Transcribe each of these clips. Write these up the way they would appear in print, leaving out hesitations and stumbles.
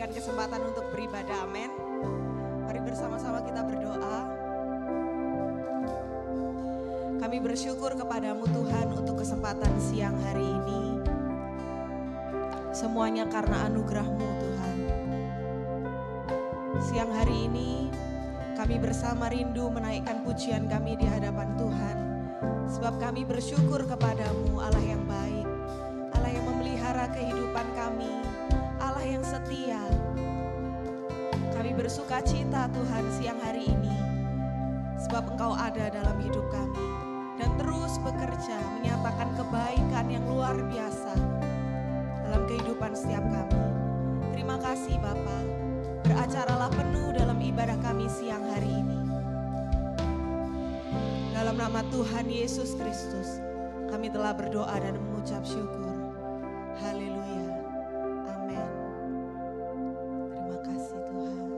diberikan kesempatan untuk beribadah, amin. Mari bersama-sama kita berdoa. Kami bersyukur kepadamu Tuhan untuk kesempatan siang hari ini. Semuanya karena anugerah-Mu Tuhan. Siang hari ini kami bersama rindu menaikkan pujian kami di hadapan Tuhan. Sebab kami bersyukur kepadamu Allah yang baik, Allah yang memelihara kehidupan kami, Allah yang setia. Kami bersuka cita Tuhan siang hari ini, sebab Engkau ada dalam hidup kami dan terus bekerja menyatakan kebaikan yang luar biasa dalam kehidupan setiap kami. Terima kasih Bapa, beracaralah penuh dalam ibadah kami siang hari ini. Dalam nama Tuhan Yesus Kristus, kami telah berdoa dan mengucap syukur. Haleluya. Amin. Terima kasih Tuhan.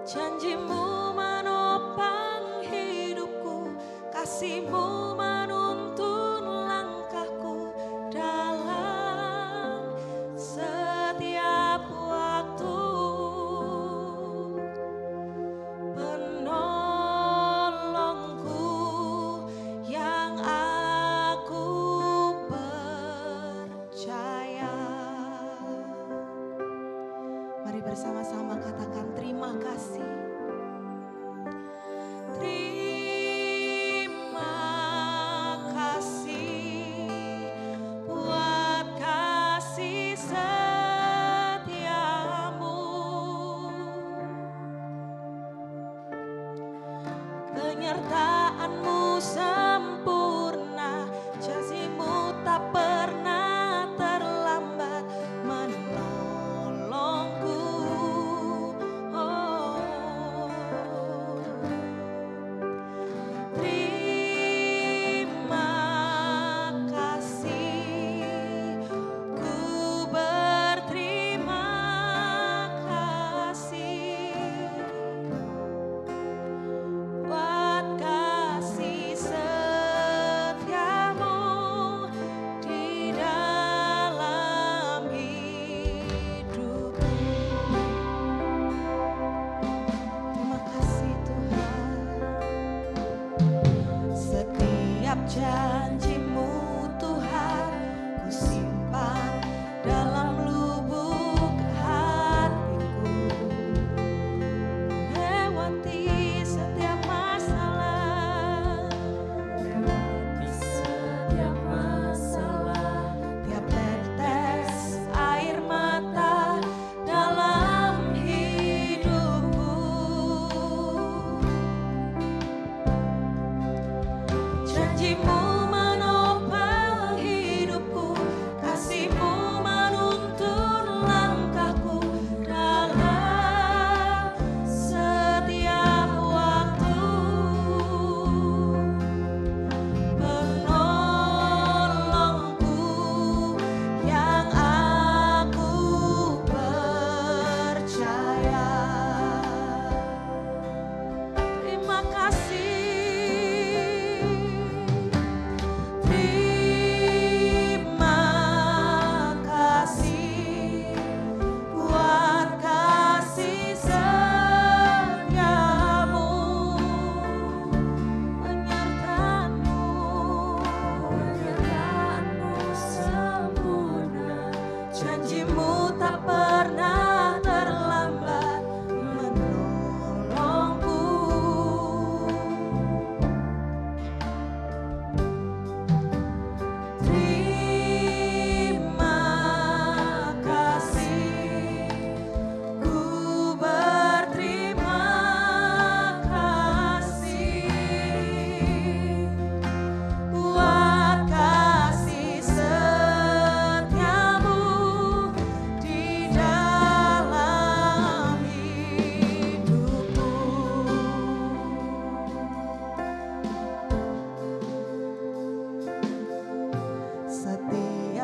Janji-Mu menopang hidupku, kasih-Mu menuntun langkahku dalam setiap waktu. Penolongku yang aku percaya. Mari bersama-sama katakan terima kasih. Penyertaan-Mu sempurna, janji-Mu tak pernah terlambat menolongku. Oh,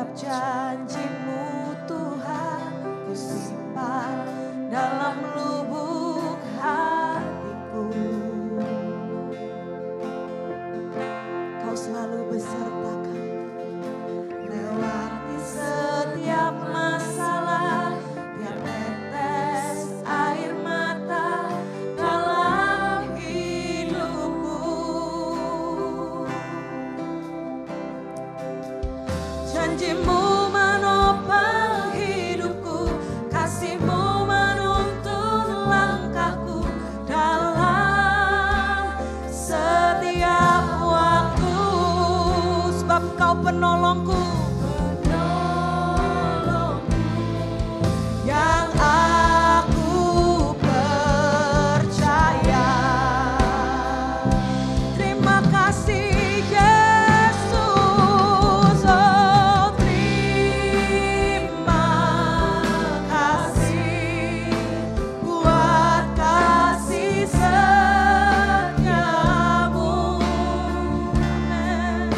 Setiap janji-Mu Tuhan ku simpan dalam lubuk hatiku. Kau selalu beserta kami, lewati setiap masalah, tiap tetes air mata dalam hidupku. Janji-Mu menopang hidupku, kasih-Mu menuntun langkahku dalam setiap waktu. Sebab Kau penolongku, yang aku percaya. Terima kasih Yesus, oh terima kasih buat kasih setiamu. Amen.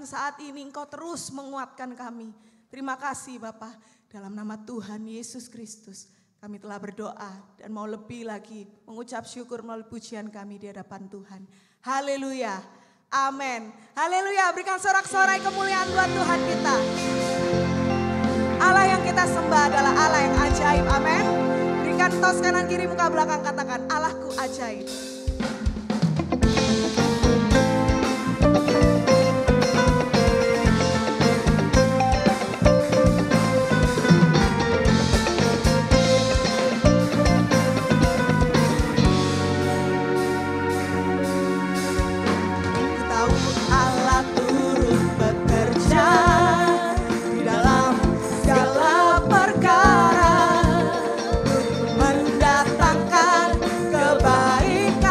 Bahkan saat ini Engkau terus menguatkan kami. Terima kasih Bapa. Dalam nama Tuhan Yesus Kristus kami telah berdoa dan mau lebih lagi mengucap syukur melalui pujian kami di hadapan Tuhan. Haleluya. Amin. Haleluya. Berikan sorak-sorai kemuliaan buat Tuhan kita. Allah yang kita sembah adalah Allah yang ajaib. Amin. Berikan tos kanan kiri muka belakang, katakan Allahku ajaib. Mendatangkan kebaikan.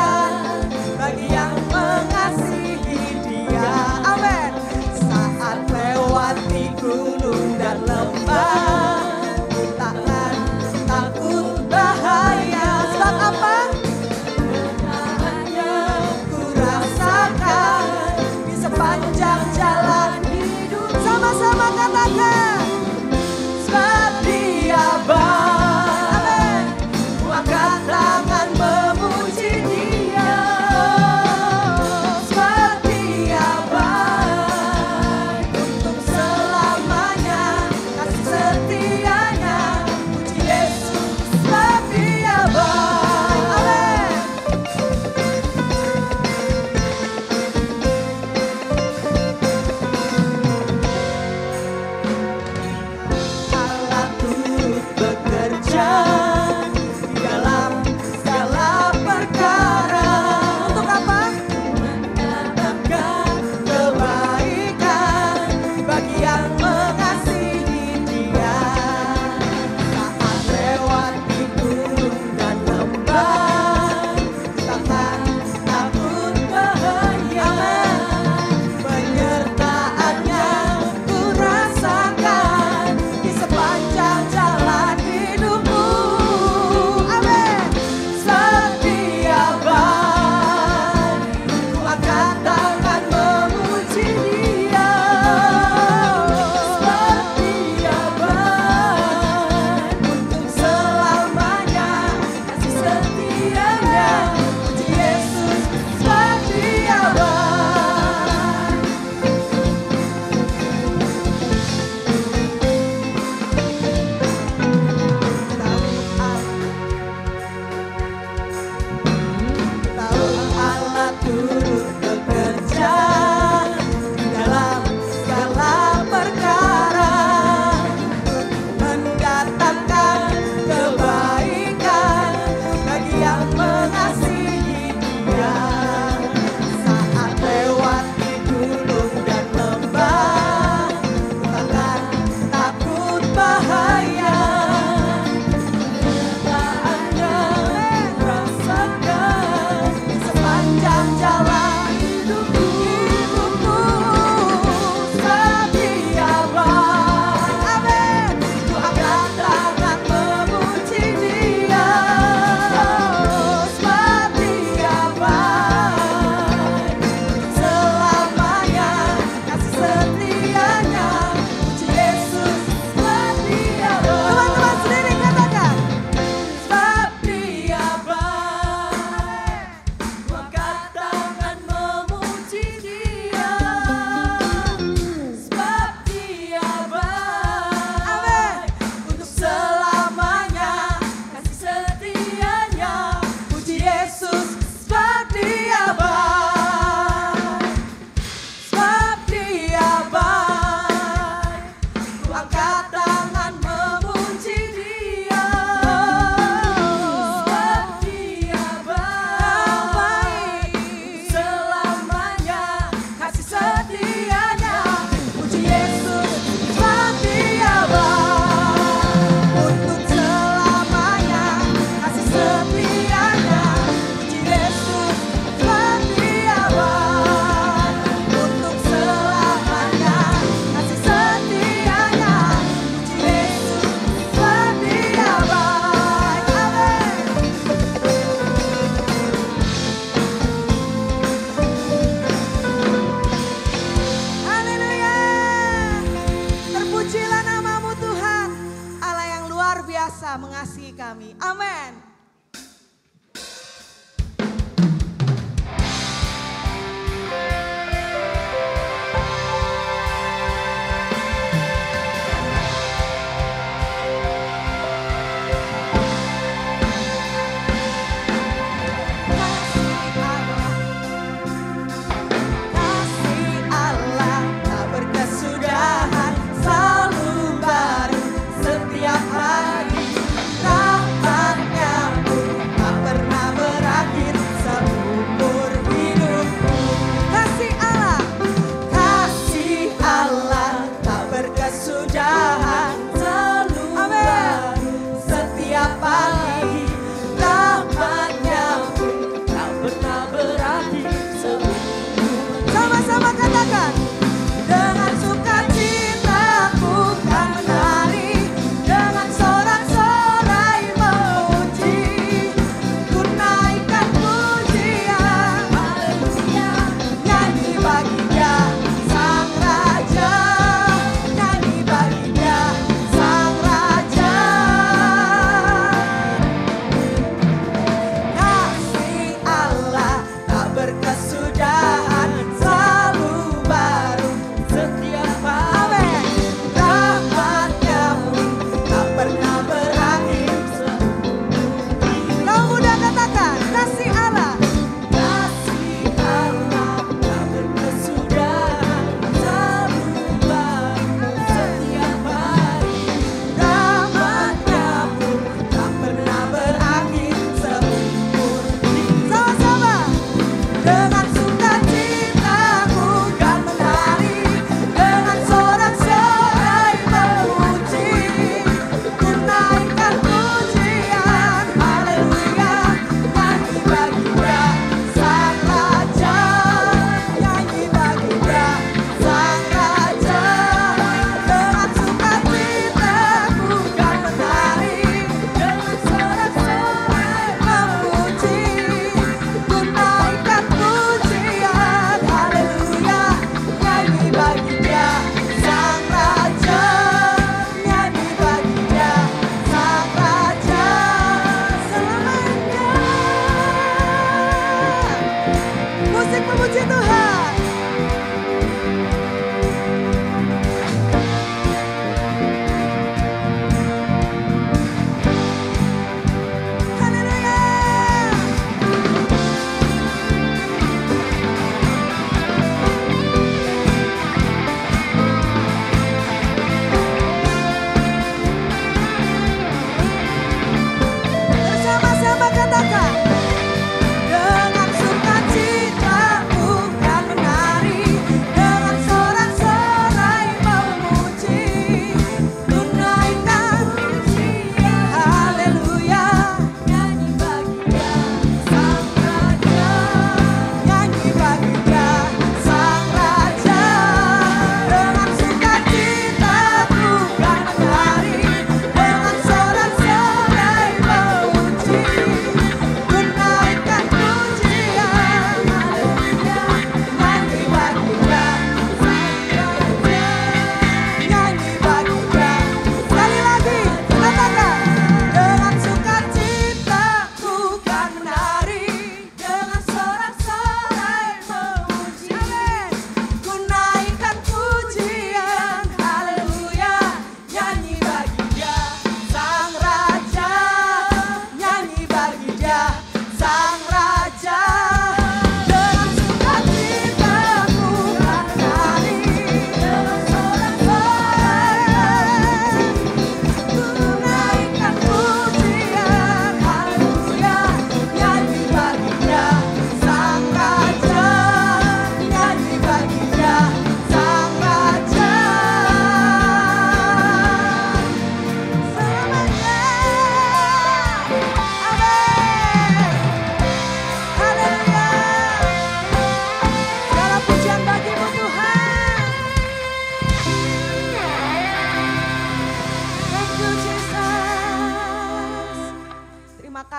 biasa mengasihi kami. Amin.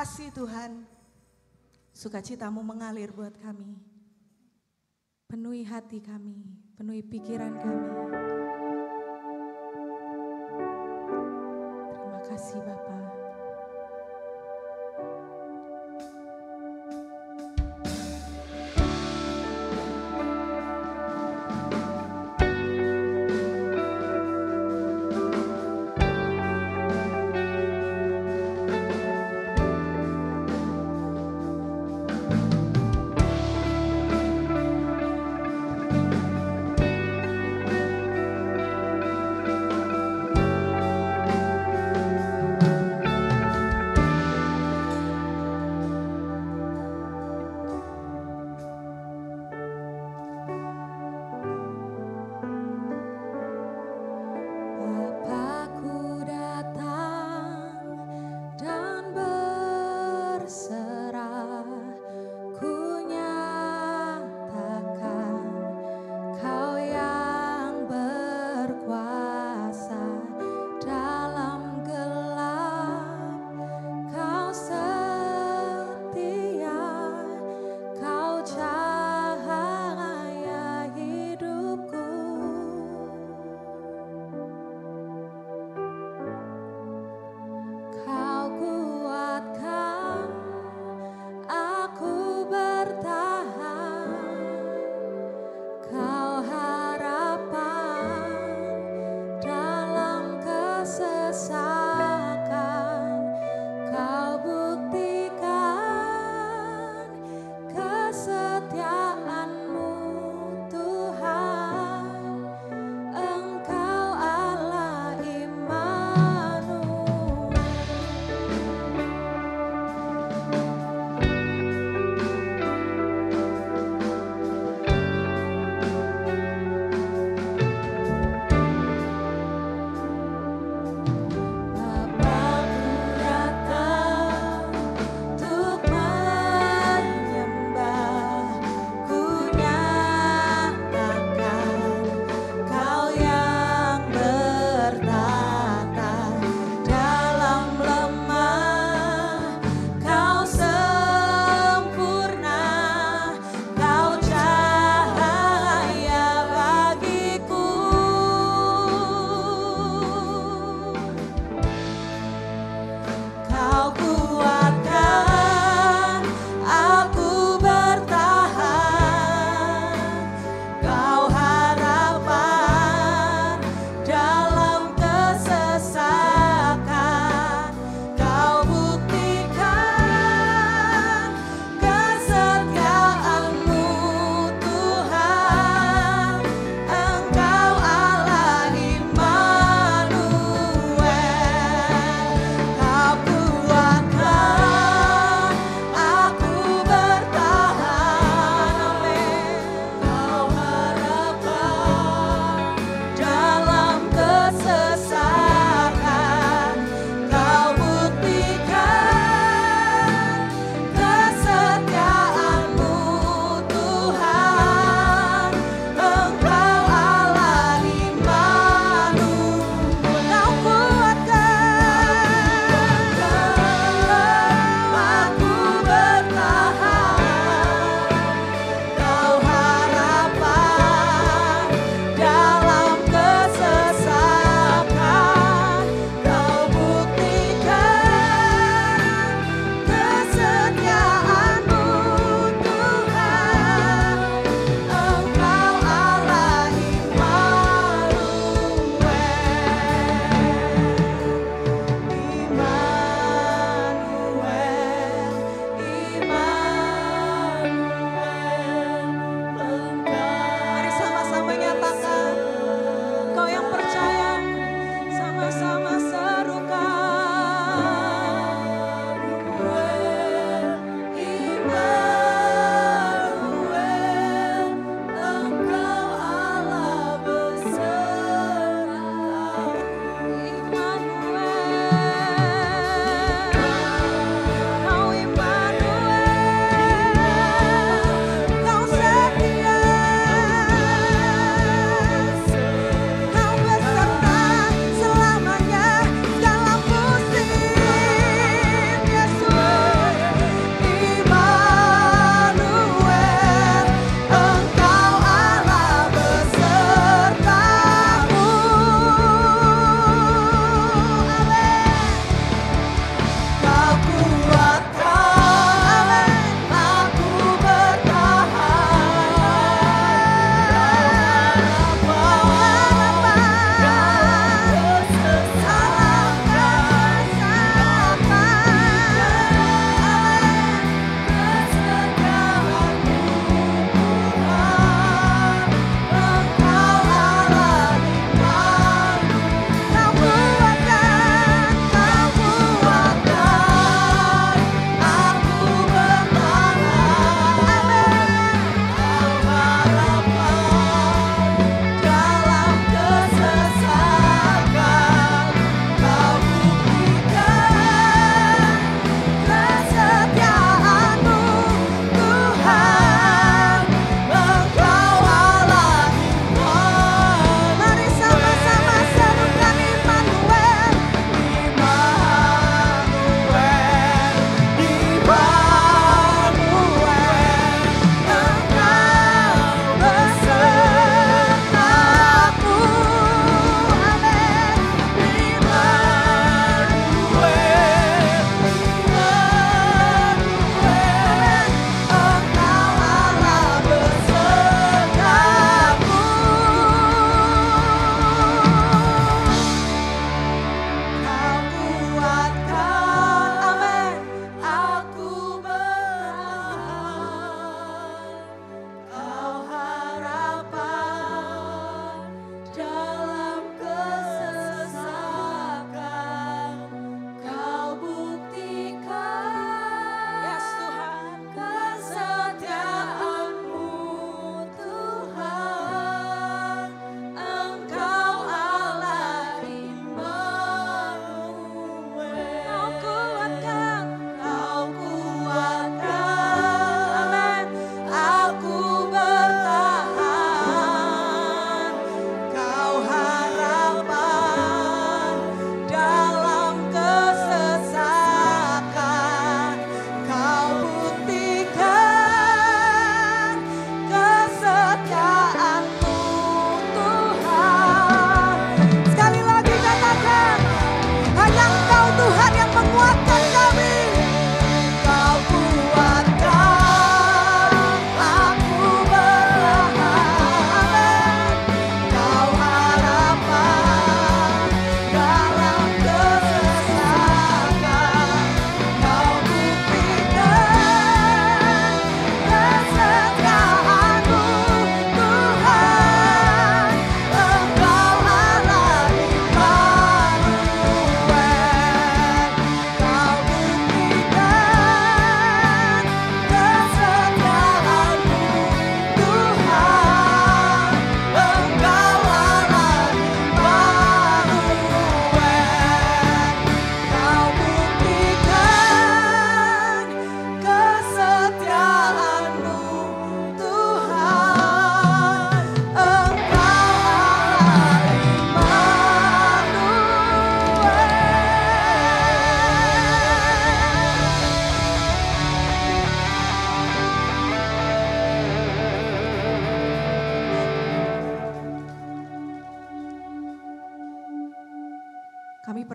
kasih Tuhan, sukacitamu mengalir buat kami. Penuhi hati kami, penuhi pikiran kami. Terima kasih Bapa.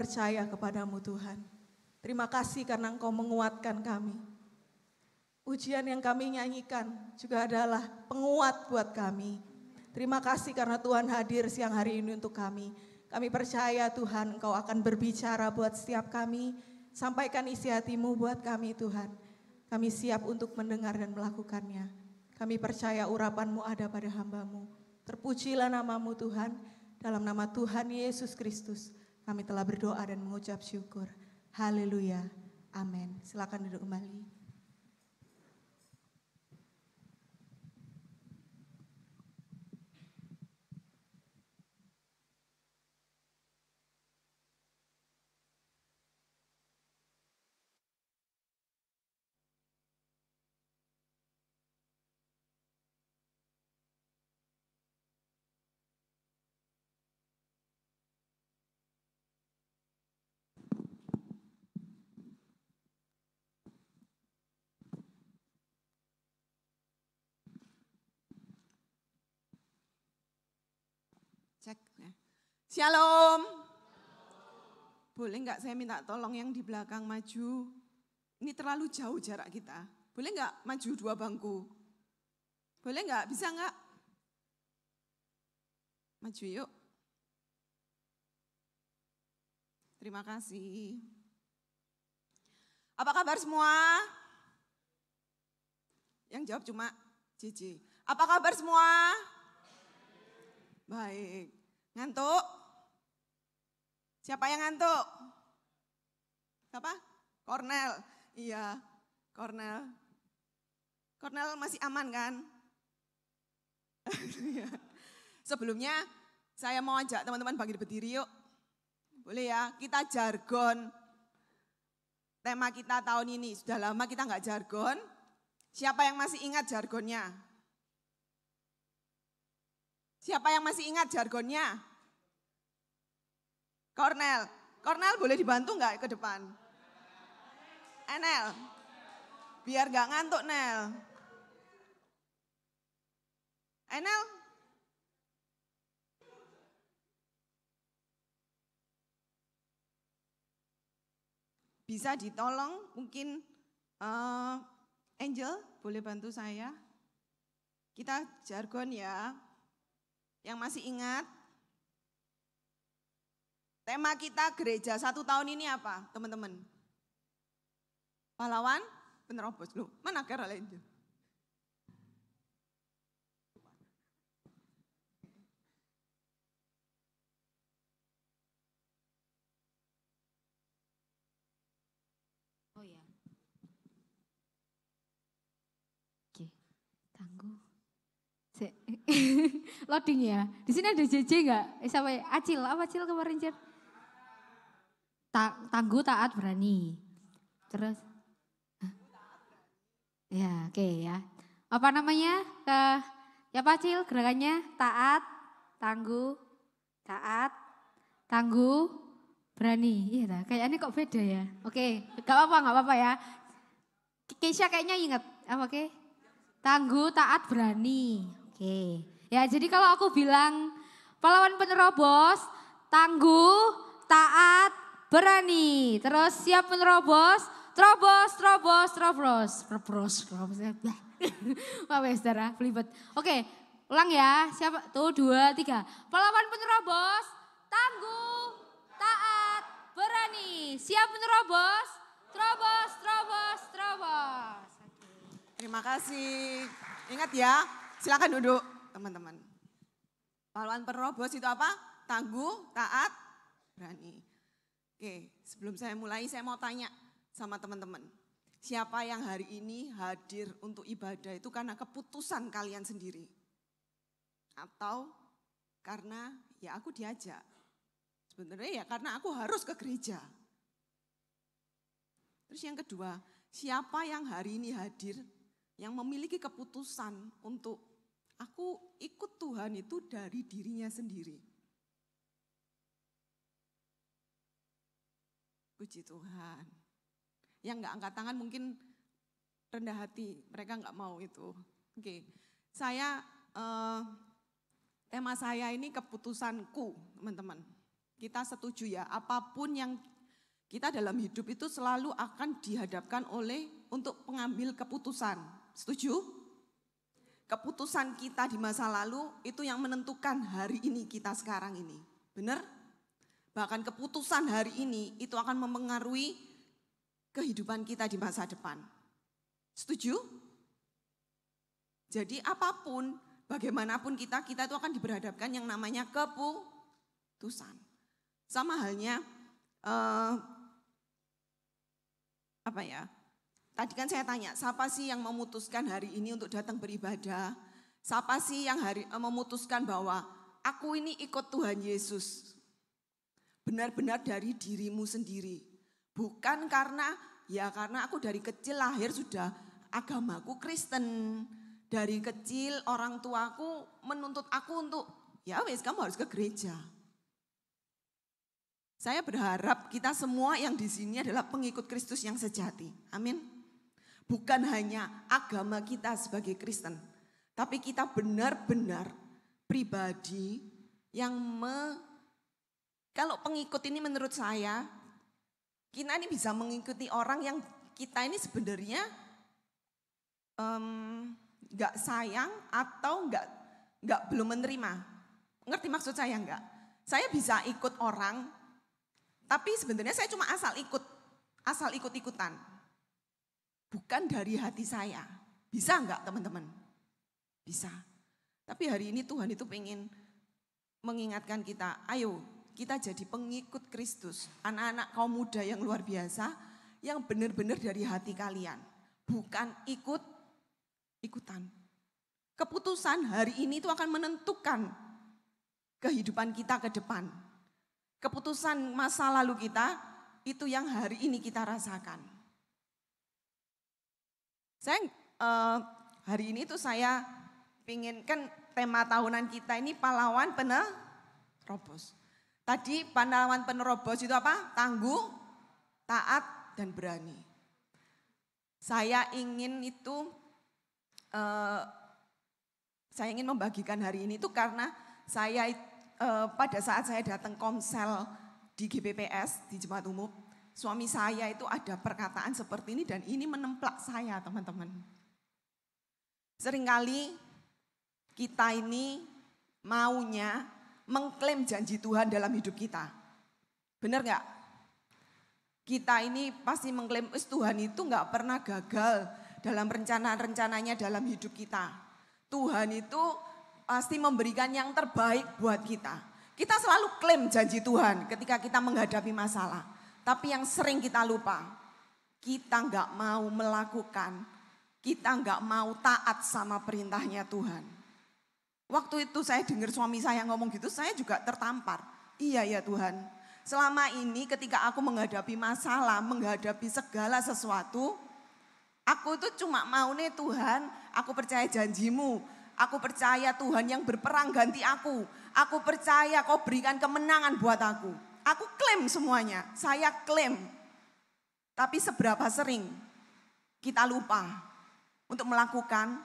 percaya kepadamu Tuhan. Terima kasih karena Engkau menguatkan kami. Pujian yang kami nyanyikan juga adalah penguat buat kami. Terima kasih karena Tuhan hadir siang hari ini untuk kami. Kami percaya Tuhan Engkau akan berbicara buat setiap kami. Sampaikan isi hati-Mu buat kami Tuhan. Kami siap untuk mendengar dan melakukannya. Kami percaya urapan-Mu ada pada hamba-Mu. Terpujilah nama-Mu Tuhan. Dalam nama Tuhan Yesus Kristus kami telah berdoa dan mengucap syukur. Haleluya. Amin. Silakan duduk kembali. Cek ya. Shalom. Boleh nggak saya minta tolong yang di belakang maju? Ini terlalu jauh jarak kita. Boleh nggak maju 2 bangku? Boleh nggak? Bisa nggak? Maju yuk. Terima kasih. Apa kabar semua? Yang jawab cuma JJ. Apa kabar semua? Baik. Ngantuk? Siapa yang ngantuk? Siapa? Cornel. Iya, Cornel. Cornel masih aman kan? Sebelumnya saya mau ajak teman-teman bangkit berdiri yuk. Boleh ya, kita jargon. Tema kita tahun ini, sudah lama kita nggak jargon. Siapa yang masih ingat jargonnya? Siapa yang masih ingat jargonnya? Cornel. Cornel boleh dibantu nggak ke depan? Nel. Biar nggak ngantuk Nel. Nel. Bisa ditolong mungkin Angel boleh bantu saya? Kita jargon ya. Yang masih ingat, tema kita gereja 1 tahun ini apa teman-teman? Pahlawan penerobos. Loh, mana Carol itu? Oh ya. Oke, tangguh. Loading ya. Di sini ada JJ enggak? Sampai Acil, apa Acil kemarin Cil? Tangguh, taat, berani. Terus ya, oke ya. Apa namanya? Ya Pak Cil, gerakannya taat, tangguh, berani. Iya, kayaknya kok beda ya. Oke, enggak apa-apa ya. Keisha kayaknya ingat. Apa oke? Tangguh, taat, berani. Oke. Ya, jadi kalau aku bilang pahlawan penerobos, tangguh, taat, berani. Terus siap menerobos, terobos. Wah, saudara, belibet. Oke, ulang ya. Siapa? Tuh, 2, 3. Pahlawan penerobos, tangguh, taat, berani. Siap menerobos, terobos. Terima kasih. Ingat ya, silakan duduk teman-teman. Pahlawan penerobos itu apa? Tangguh, taat, berani. Oke, sebelum saya mulai saya mau tanya sama teman-teman. Siapa yang hari ini hadir untuk ibadah itu karena keputusan kalian sendiri? Atau karena ya aku diajak? Sebenarnya ya karena aku harus ke gereja. Terus yang kedua, siapa yang hari ini hadir yang memiliki keputusan untuk aku ikut Tuhan itu dari dirinya sendiri? Puji Tuhan. Yang enggak angkat tangan mungkin rendah hati, mereka enggak mau itu. Oke, saya tema saya ini keputusanku, teman-teman. kita setuju ya, apapun yang kita dalam hidup itu selalu akan dihadapkan untuk mengambil keputusan. Setuju? Keputusan kita di masa lalu itu yang menentukan hari ini kita sekarang ini. Benar? Bahkan keputusan hari ini itu akan mempengaruhi kehidupan kita di masa depan. Setuju? Jadi apapun, bagaimanapun kita itu akan diberhadapkan yang namanya keputusan. Sama halnya, tadi kan saya tanya, siapa sih yang memutuskan hari ini untuk datang beribadah? Siapa sih yang memutuskan bahwa aku ini ikut Tuhan Yesus? Benar-benar dari dirimu sendiri. Bukan karena aku dari kecil lahir sudah agamaku Kristen. Dari kecil orang tuaku menuntut aku untuk, ya wes kamu harus ke gereja. Saya berharap kita semua yang di sini adalah pengikut Kristus yang sejati. Amin. Bukan hanya agama kita sebagai Kristen, tapi kita benar-benar pribadi yang kalau pengikut ini menurut saya, kita ini bisa mengikuti orang yang kita ini sebenarnya gak sayang atau gak belum menerima. Ngerti maksud saya enggak? Saya bisa ikut orang, tapi sebenarnya saya cuma asal ikut-ikutan. Bukan dari hati saya. Bisa enggak teman-teman? Bisa. Tapi hari ini Tuhan itu pengen mengingatkan kita, ayo kita jadi pengikut Kristus. Anak-anak kaum muda yang luar biasa, yang benar-benar dari hati kalian. Bukan ikutan. Keputusan hari ini itu akan menentukan kehidupan kita ke depan. Keputusan masa lalu kita itu yang hari ini kita rasakan. Saya hari ini tuh saya pengen, kan tema tahunan kita ini pahlawan penerobos. Tadi pahlawan penerobos itu apa? Tangguh, taat, dan berani. Saya ingin membagikan hari ini itu karena saya pada saat saya datang komsel di GPPS di Jemaat Umum, suami saya itu ada perkataan seperti ini dan ini menemplak saya teman-teman. Seringkali kita ini maunya mengklaim janji Tuhan dalam hidup kita. Benar gak? Kita ini pasti mengklaim Tuhan itu gak pernah gagal dalam rencana-rencananya dalam hidup kita. Tuhan itu pasti memberikan yang terbaik buat kita. Kita selalu klaim janji Tuhan ketika kita menghadapi masalah. Tapi yang sering kita lupa, kita gak mau melakukan, kita gak mau taat sama perintahnya Tuhan. Waktu itu saya dengar suami saya ngomong gitu, saya juga tertampar. Iya ya Tuhan, selama ini ketika aku menghadapi masalah, menghadapi segala sesuatu, aku itu cuma mau nih Tuhan, aku percaya janjimu. Aku percaya Tuhan yang berperang ganti aku. Aku percaya kau berikan kemenangan buat aku. Aku klaim semuanya, saya klaim. Tapi seberapa sering kita lupa untuk melakukan,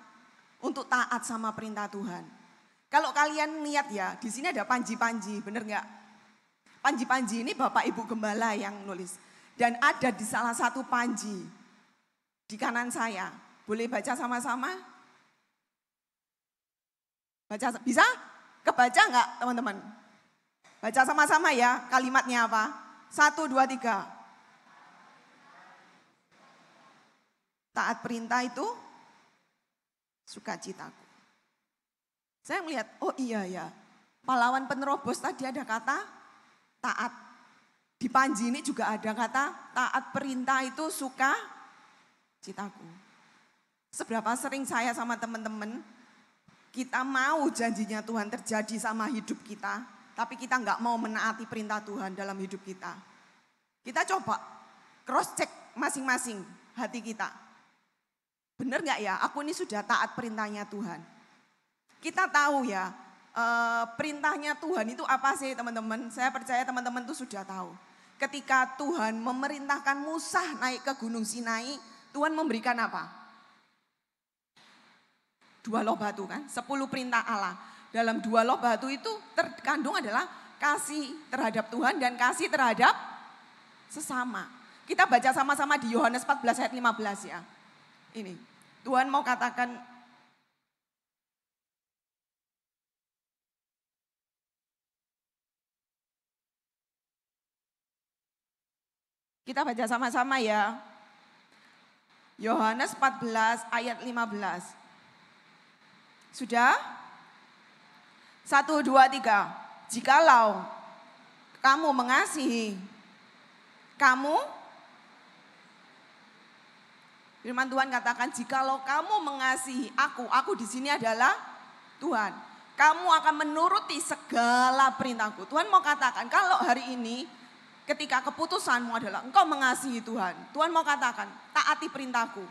untuk taat sama perintah Tuhan. Kalau kalian lihat ya, di sini ada panji-panji, bener gak? Panji-panji ini Bapak Ibu Gembala yang nulis. Dan ada di salah satu panji di kanan saya. Boleh baca sama-sama? Baca, bisa? Kebaca enggak teman-teman? Baca sama-sama ya, kalimatnya apa? 1, 2, 3. Taat perintah itu sukacitaku. Saya melihat, oh iya ya, pahlawan penerobos tadi ada kata taat. Di panji ini juga ada kata taat perintah itu sukacitaku. Seberapa sering saya sama teman-teman, kita mau janjinya Tuhan terjadi sama hidup kita, tapi kita nggak mau menaati perintah Tuhan dalam hidup kita. Kita coba cross check masing-masing hati kita. Benar nggak ya, aku ini sudah taat perintahnya Tuhan. Kita tahu ya, perintahnya Tuhan itu apa sih teman-teman? Saya percaya teman-teman itu sudah tahu. Ketika Tuhan memerintahkan Musa naik ke Gunung Sinai, Tuhan memberikan apa? 2 loh batu kan, 10 perintah Allah. Dalam 2 loh batu itu terkandung adalah Kasih terhadap Tuhan dan kasih terhadap sesama. Kita baca sama-sama di Yohanes 14 ayat 15 ya. Ini, Tuhan mau katakan, kita baca sama-sama ya. Yohanes 14 ayat 15. Sudah? 1, 2, 3. Jikalau kamu mengasihi, firman Tuhan katakan, jikalau kamu mengasihi aku di sini adalah Tuhan. Kamu akan menuruti segala perintahku. Tuhan mau katakan, kalau hari ini ketika keputusanmu adalah engkau mengasihi Tuhan, Tuhan mau katakan, taati perintahku.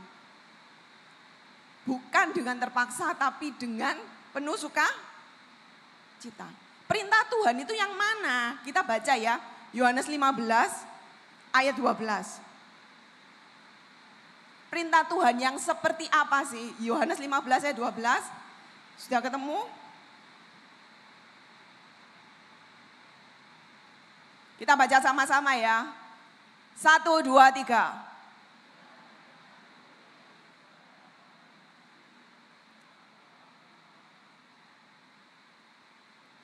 Bukan dengan terpaksa, tapi dengan penuh sukacita. Perintah Tuhan itu yang mana? Kita baca ya, Yohanes 15 ayat 12. Perintah Tuhan yang seperti apa sih? Yohanes 15 ayat 12. Sudah ketemu? Kita baca sama-sama ya. 1, 2, 3.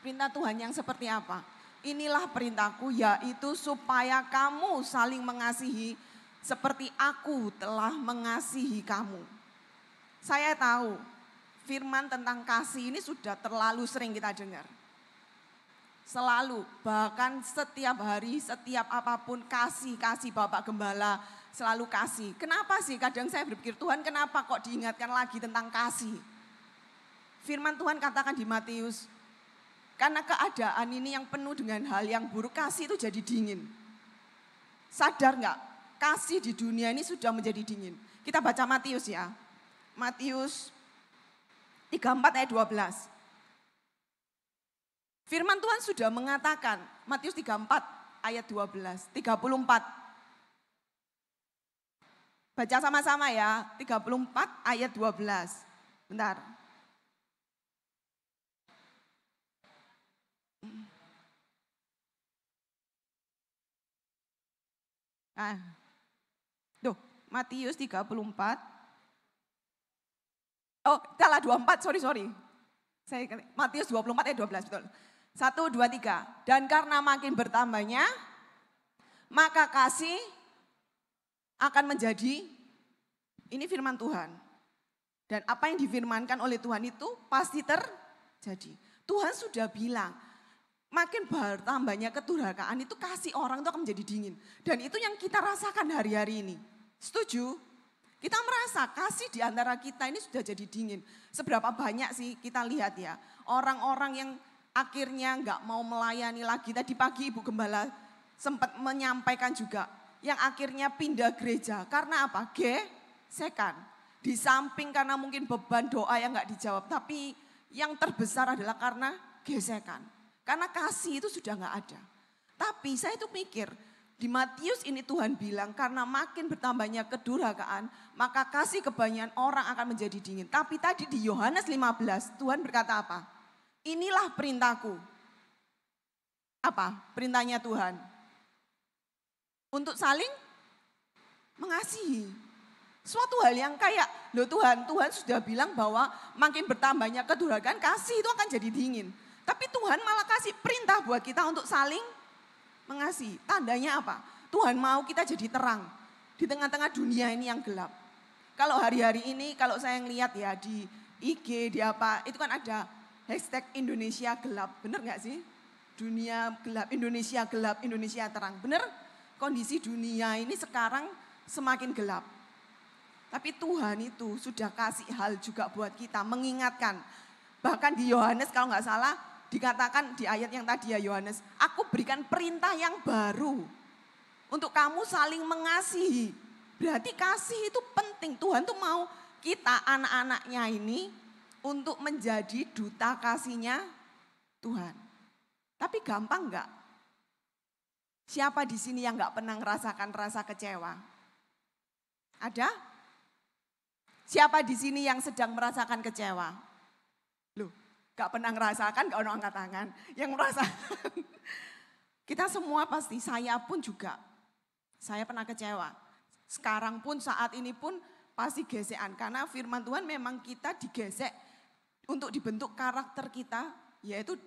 Perintah Tuhan yang seperti apa? Inilah perintahku, yaitu supaya kamu saling mengasihi seperti aku telah mengasihi kamu. Saya tahu firman tentang kasih ini sudah terlalu sering kita dengar. Selalu, bahkan setiap hari, setiap apapun kasih Bapak Gembala selalu kasih. Kenapa sih? Kadang saya berpikir, Tuhan kenapa kok diingatkan lagi tentang kasih? Firman Tuhan katakan di Matius, karena keadaan ini yang penuh dengan hal yang buruk, kasih itu jadi dingin. Sadar nggak? Kasih di dunia ini sudah menjadi dingin. Kita baca Matius ya. Matius 34 ayat 12. Firman Tuhan sudah mengatakan, Matius 34 ayat 12, 34. Baca sama-sama ya, 34 ayat 12. Bentar. Matius 34. Oh, salah 24, sorry. Matius 24 ayat 12, betul. 1, 2, 3. Dan karena makin bertambahnya, maka kasih akan menjadi, ini firman Tuhan. Dan apa yang difirmankan oleh Tuhan itu pasti terjadi. Tuhan sudah bilang, makin bertambahnya kedurhakaan itu kasih orang itu akan menjadi dingin. Dan itu yang kita rasakan hari-hari ini. Setuju? Kita merasa kasih di antara kita ini sudah jadi dingin. Seberapa banyak sih kita lihat ya, orang-orang yang akhirnya nggak mau melayani lagi. Tadi pagi Ibu Gembala sempat menyampaikan juga, yang akhirnya pindah gereja. Karena apa? Gesekan. Di samping karena mungkin beban doa yang nggak dijawab, tapi yang terbesar adalah karena gesekan. Karena kasih itu sudah nggak ada. Tapi saya itu mikir, di Matius ini Tuhan bilang karena makin bertambahnya kedurhakaan, maka kasih kebanyakan orang akan menjadi dingin. Tapi tadi di Yohanes 15 Tuhan berkata apa? Inilah perintahku. Apa? Perintahnya Tuhan. Untuk saling mengasihi. Suatu hal yang kayak, loh Tuhan sudah bilang bahwa makin bertambahnya kedurhakaan, kasih itu akan jadi dingin. Tapi Tuhan malah kasih perintah buat kita untuk saling mengasihi. Tandanya apa? Tuhan mau kita jadi terang di tengah-tengah dunia ini yang gelap. Kalau hari-hari ini, kalau saya ngelihat ya di IG, di apa, itu kan ada hashtag Indonesia gelap. Bener gak sih? Dunia gelap, Indonesia terang. Bener? Kondisi dunia ini sekarang semakin gelap. Tapi Tuhan itu sudah kasih hal juga buat kita, mengingatkan. Bahkan di Yohanes kalau nggak salah, dikatakan di ayat yang tadi ya Yohanes, aku berikan perintah yang baru untuk kamu saling mengasihi. Berarti kasih itu penting. Tuhan tuh mau kita anak-anaknya ini untuk menjadi duta kasihnya Tuhan. Tapi gampang enggak? Siapa di sini yang enggak pernah merasakan rasa kecewa? Ada? Siapa di sini yang sedang merasakan kecewa? Loh, Gak pernah ngerasakan, gak ono angkat tangan. Yang merasakan. Kita semua pasti, saya pun juga. Saya pernah kecewa. Sekarang pun, saat ini pun pasti gesekan. Karena firman Tuhan memang kita digesek untuk dibentuk karakter kita, yaitu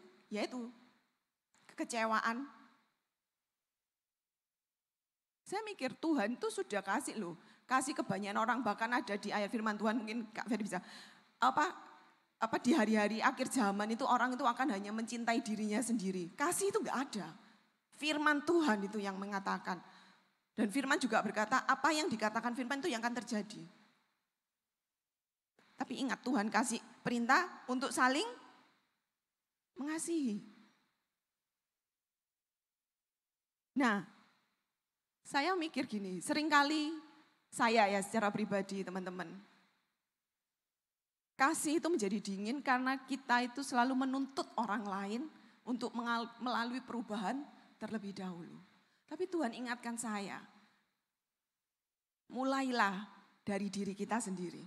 kekecewaan. Saya mikir Tuhan itu sudah kasih loh. Kasih kebanyakan orang, bahkan ada di ayat firman Tuhan, mungkin Kak Ferry bisa. Di hari-hari akhir zaman itu orang itu akan hanya mencintai dirinya sendiri. Kasih itu enggak ada. Firman Tuhan itu yang mengatakan. Dan firman juga berkata, apa yang dikatakan firman itu yang akan terjadi. Tapi ingat, Tuhan kasih perintah untuk saling mengasihi. Nah, saya mikir gini, seringkali saya ya secara pribadi teman-teman, kasih itu menjadi dingin karena kita itu selalu menuntut orang lain untuk melalui perubahan terlebih dahulu. Tapi Tuhan ingatkan saya, mulailah dari diri kita sendiri.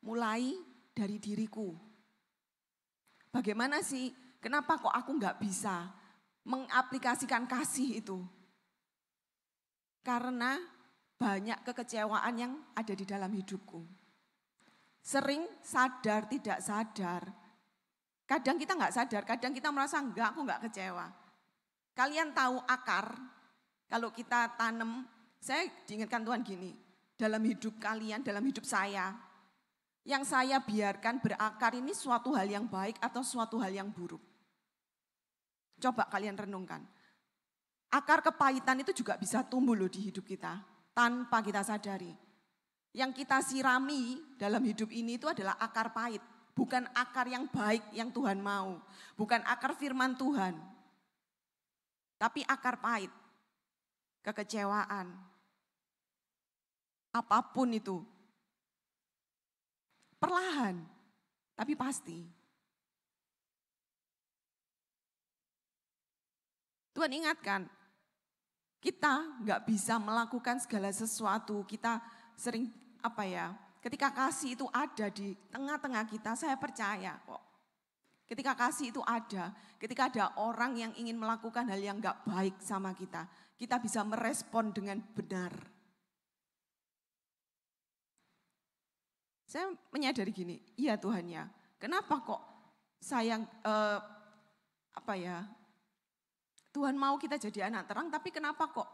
Mulai dari diriku. Bagaimana sih, kenapa kok aku nggak bisa mengaplikasikan kasih itu? Karena banyak kekecewaan yang ada di dalam hidupku. Sering sadar tidak sadar. Kadang kita nggak sadar, kadang kita merasa enggak, aku nggak kecewa. Kalian tahu akar, kalau kita tanam, saya diingatkan Tuhan gini, dalam hidup kalian, dalam hidup saya, yang saya biarkan berakar ini suatu hal yang baik atau suatu hal yang buruk. Coba kalian renungkan. Akar kepahitan itu juga bisa tumbuh loh di hidup kita, tanpa kita sadari. Yang kita sirami dalam hidup ini itu adalah akar pahit. Bukan akar yang baik yang Tuhan mau. Bukan akar firman Tuhan. Tapi akar pahit. Kekecewaan. Apapun itu. Perlahan. Tapi pasti. Tuhan ingatkan. Kita nggak bisa melakukan segala sesuatu. Kita sering ketika kasih itu ada di tengah-tengah kita, saya percaya kok. Ketika kasih itu ada, ketika ada orang yang ingin melakukan hal yang gak baik sama kita bisa merespon dengan benar. Saya menyadari gini, iya Tuhan ya, kenapa kok sayang, Tuhan mau kita jadi anak terang, tapi kenapa kok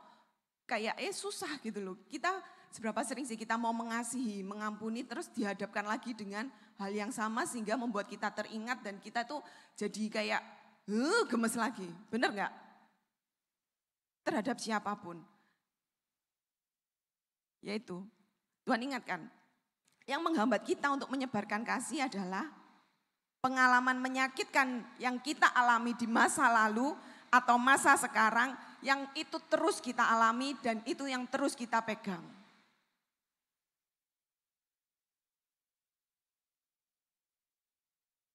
kayak susah gitu loh. Kita seberapa sering sih kita mau mengasihi, mengampuni, terus dihadapkan lagi dengan hal yang sama sehingga membuat kita teringat dan kita tuh jadi kayak gemes lagi. Bener gak? Terhadap siapapun. Yaitu, Tuhan ingatkan, yang menghambat kita untuk menyebarkan kasih adalah pengalaman menyakitkan yang kita alami di masa lalu atau masa sekarang yang itu terus kita alami dan itu yang terus kita pegang.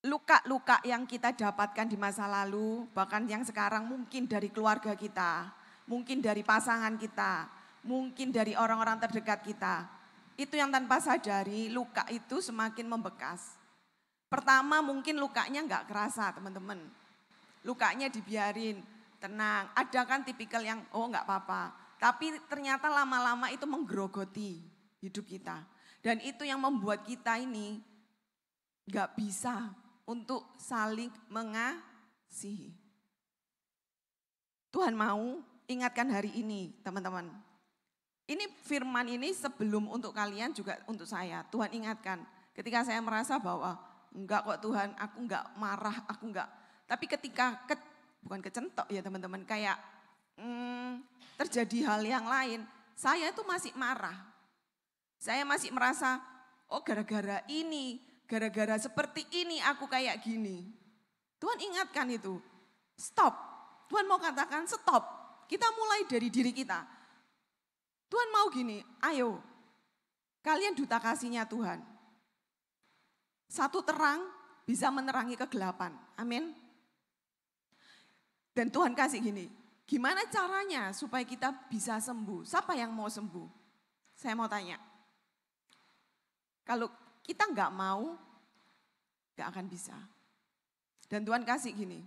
Luka-luka yang kita dapatkan di masa lalu, bahkan yang sekarang mungkin dari keluarga kita, mungkin dari pasangan kita, mungkin dari orang-orang terdekat kita. Itu yang tanpa sadari luka itu semakin membekas. Pertama mungkin lukanya enggak kerasa teman-teman. Lukanya dibiarin, tenang. Ada kan tipikal yang enggak apa-apa. Tapi ternyata lama-lama itu menggerogoti hidup kita. Dan itu yang membuat kita ini enggak bisa untuk saling mengasihi. Tuhan mau ingatkan hari ini teman-teman. Ini firman ini sebelum untuk kalian juga untuk saya. Tuhan ingatkan ketika saya merasa bahwa enggak kok Tuhan, aku enggak marah, aku enggak. Tapi ketika bukan kecentok ya teman-teman, kayak terjadi hal yang lain, saya itu masih marah. Saya masih merasa, gara-gara ini, gara-gara seperti ini aku kayak gini. Tuhan ingatkan itu, stop. Tuhan mau katakan stop. Kita mulai dari diri kita. Tuhan mau gini, ayo kalian duta kasihnya Tuhan. Satu terang bisa menerangi kegelapan, amin. Dan Tuhan kasih gini, gimana caranya supaya kita bisa sembuh? Siapa yang mau sembuh? Saya mau tanya. Kalau kita nggak mau, gak akan bisa. Dan Tuhan kasih gini,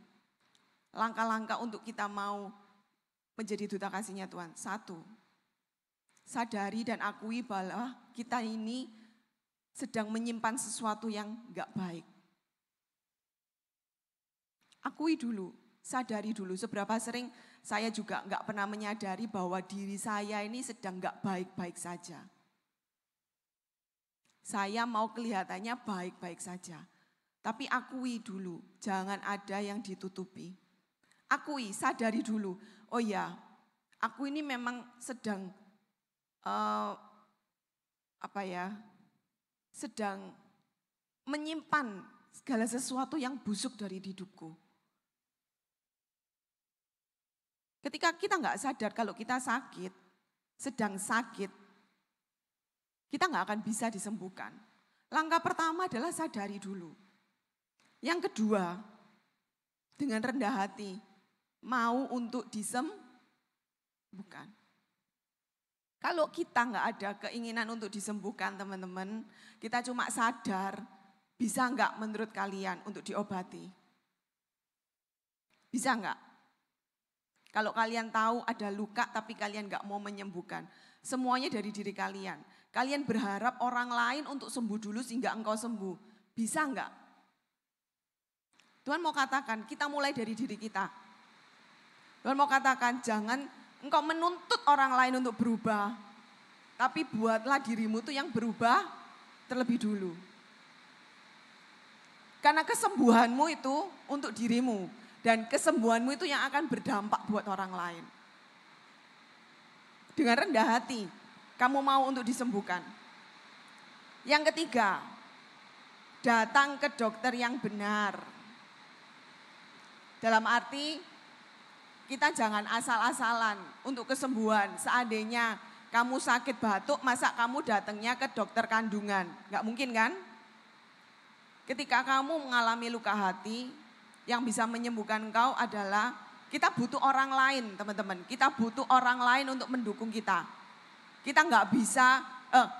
langkah-langkah untuk kita mau menjadi duta kasihnya Tuhan. 1, sadari dan akui bahwa kita ini sedang menyimpan sesuatu yang gak baik. Akui dulu, sadari dulu. Seberapa sering saya juga gak pernah menyadari bahwa diri saya ini sedang gak baik-baik saja. Saya mau kelihatannya baik-baik saja. Tapi akui dulu, jangan ada yang ditutupi. Akui, sadari dulu. Oh ya, aku ini memang sedang sedang menyimpan segala sesuatu yang busuk dari hidupku. Ketika kita nggak sadar kalau kita sakit, sedang sakit, kita nggak akan bisa disembuhkan. Langkah pertama adalah sadari dulu. Yang kedua, dengan rendah hati, mau untuk disembuhkan. Kalau kita nggak ada keinginan untuk disembuhkan teman-teman, kita cuma sadar, bisa nggak menurut kalian untuk diobati? Bisa nggak? Kalau kalian tahu ada luka tapi kalian nggak mau menyembuhkan, semuanya dari diri kalian. Kalian berharap orang lain untuk sembuh dulu sehingga engkau sembuh. Bisa nggak? Tuhan mau katakan, kita mulai dari diri kita. Tuhan mau katakan, jangan engkau menuntut orang lain untuk berubah. Tapi buatlah dirimu tuh yang berubah terlebih dulu. Karena kesembuhanmu itu untuk dirimu. Dan kesembuhanmu itu yang akan berdampak buat orang lain. Dengan rendah hati, kamu mau untuk disembuhkan. Yang ketiga, datang ke dokter yang benar. Dalam arti, kita jangan asal-asalan untuk kesembuhan. Seandainya kamu sakit batuk, masa kamu datangnya ke dokter kandungan? Gak mungkin kan? Ketika kamu mengalami luka hati, yang bisa menyembuhkan engkau adalah kita butuh orang lain, teman-teman. Kita butuh orang lain untuk mendukung kita. Kita nggak bisa,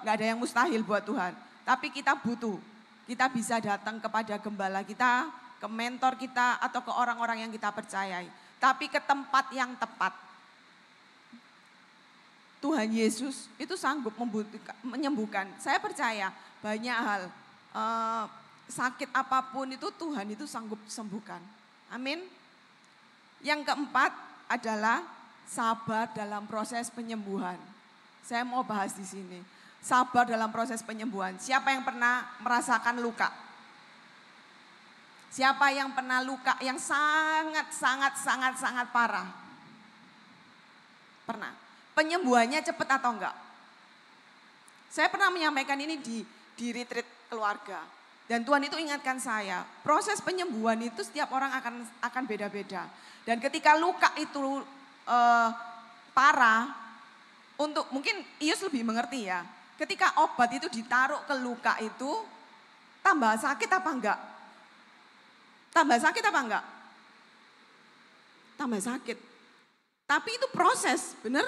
nggak ada yang mustahil buat Tuhan. Tapi kita butuh, kita bisa datang kepada gembala kita, ke mentor kita, atau ke orang-orang yang kita percayai. Tapi ke tempat yang tepat. Tuhan Yesus itu sanggup menyembuhkan. Saya percaya banyak hal, sakit apapun itu Tuhan itu sanggup sembuhkan. Amin. Yang keempat adalah sabar dalam proses penyembuhan. Saya mau bahas di sini. Sabar dalam proses penyembuhan. Siapa yang pernah merasakan luka? Siapa yang pernah luka yang sangat parah? Pernah. Penyembuhannya cepat atau enggak? Saya pernah menyampaikan ini di retreat keluarga. Dan Tuhan itu ingatkan saya, proses penyembuhan itu setiap orang akan beda-beda. Dan ketika luka itu parah, untuk mungkin Ius lebih mengerti ya. Ketika obat itu ditaruh ke luka itu, tambah sakit apa enggak? Tambah sakit apa enggak? Tambah sakit. Tapi itu proses, benar?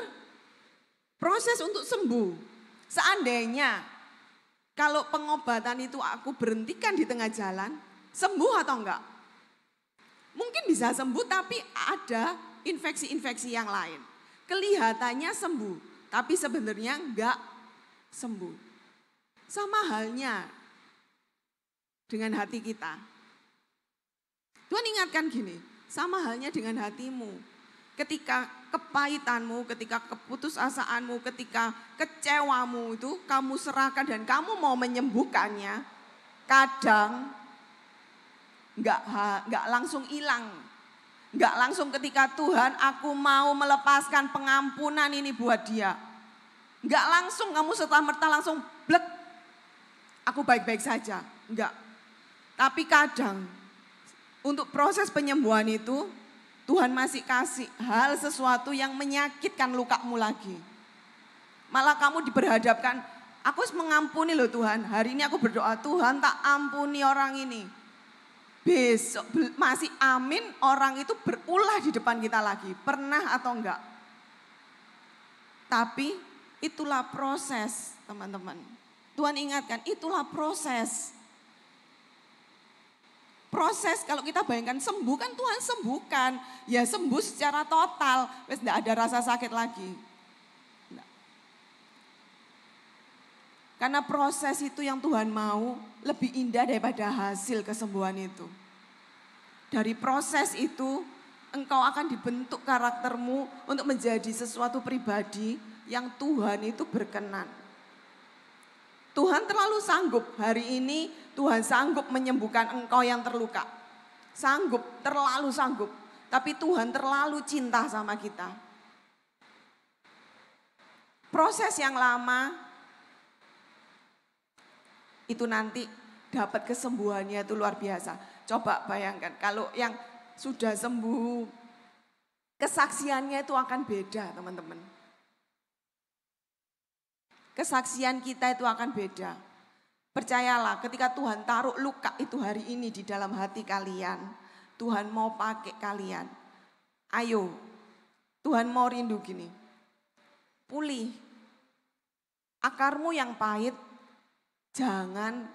Proses untuk sembuh. Seandainya kalau pengobatan itu aku berhentikan di tengah jalan, sembuh atau enggak? Mungkin bisa sembuh tapi ada infeksi-infeksi yang lain. Kelihatannya sembuh, tapi sebenarnya enggak sembuh. Sama halnya dengan hati kita. Tuhan ingatkan gini, sama halnya dengan hatimu. Ketika kepahitanmu, ketika keputusasaanmu, ketika kecewamu itu kamu serahkan dan kamu mau menyembuhkannya, kadang enggak langsung hilang. Enggak langsung ketika Tuhan aku mau melepaskan pengampunan ini buat dia. Enggak langsung kamu serta-merta langsung blek, aku baik-baik saja. Enggak. Tapi kadang untuk proses penyembuhan itu Tuhan masih kasih hal sesuatu yang menyakitkan lukamu lagi. Malah kamu diperhadapkan, aku harus mengampuni loh Tuhan. Hari ini aku berdoa, Tuhan tak ampuni orang ini. Besok masih amin, orang itu berulah di depan kita lagi. Pernah atau enggak? Tapi itulah proses teman-teman. Tuhan ingatkan, itulah proses. proses kalau kita bayangkan sembuh kan Tuhan sembuhkan. Ya sembuh secara total, wes enggak ada rasa sakit lagi. Nggak. Karena proses itu yang Tuhan mau lebih indah daripada hasil kesembuhan itu. Dari proses itu engkau akan dibentuk karaktermu untuk menjadi sesuatu pribadi yang Tuhan itu berkenan. Tuhan terlalu sanggup, hari ini Tuhan sanggup menyembuhkan engkau yang terluka. Sanggup, terlalu sanggup. Tapi Tuhan terlalu cinta sama kita. Proses yang lama itu nanti dapat kesembuhannya itu luar biasa. Coba bayangkan kalau yang sudah sembuh, kesaksiannya itu akan beda teman-teman. Kesaksian kita itu akan beda. Percayalah ketika Tuhan taruh luka itu hari ini di dalam hati kalian, Tuhan mau pakai kalian. Ayo, Tuhan mau rindu gini. Pulih. Akarmu yang pahit, jangan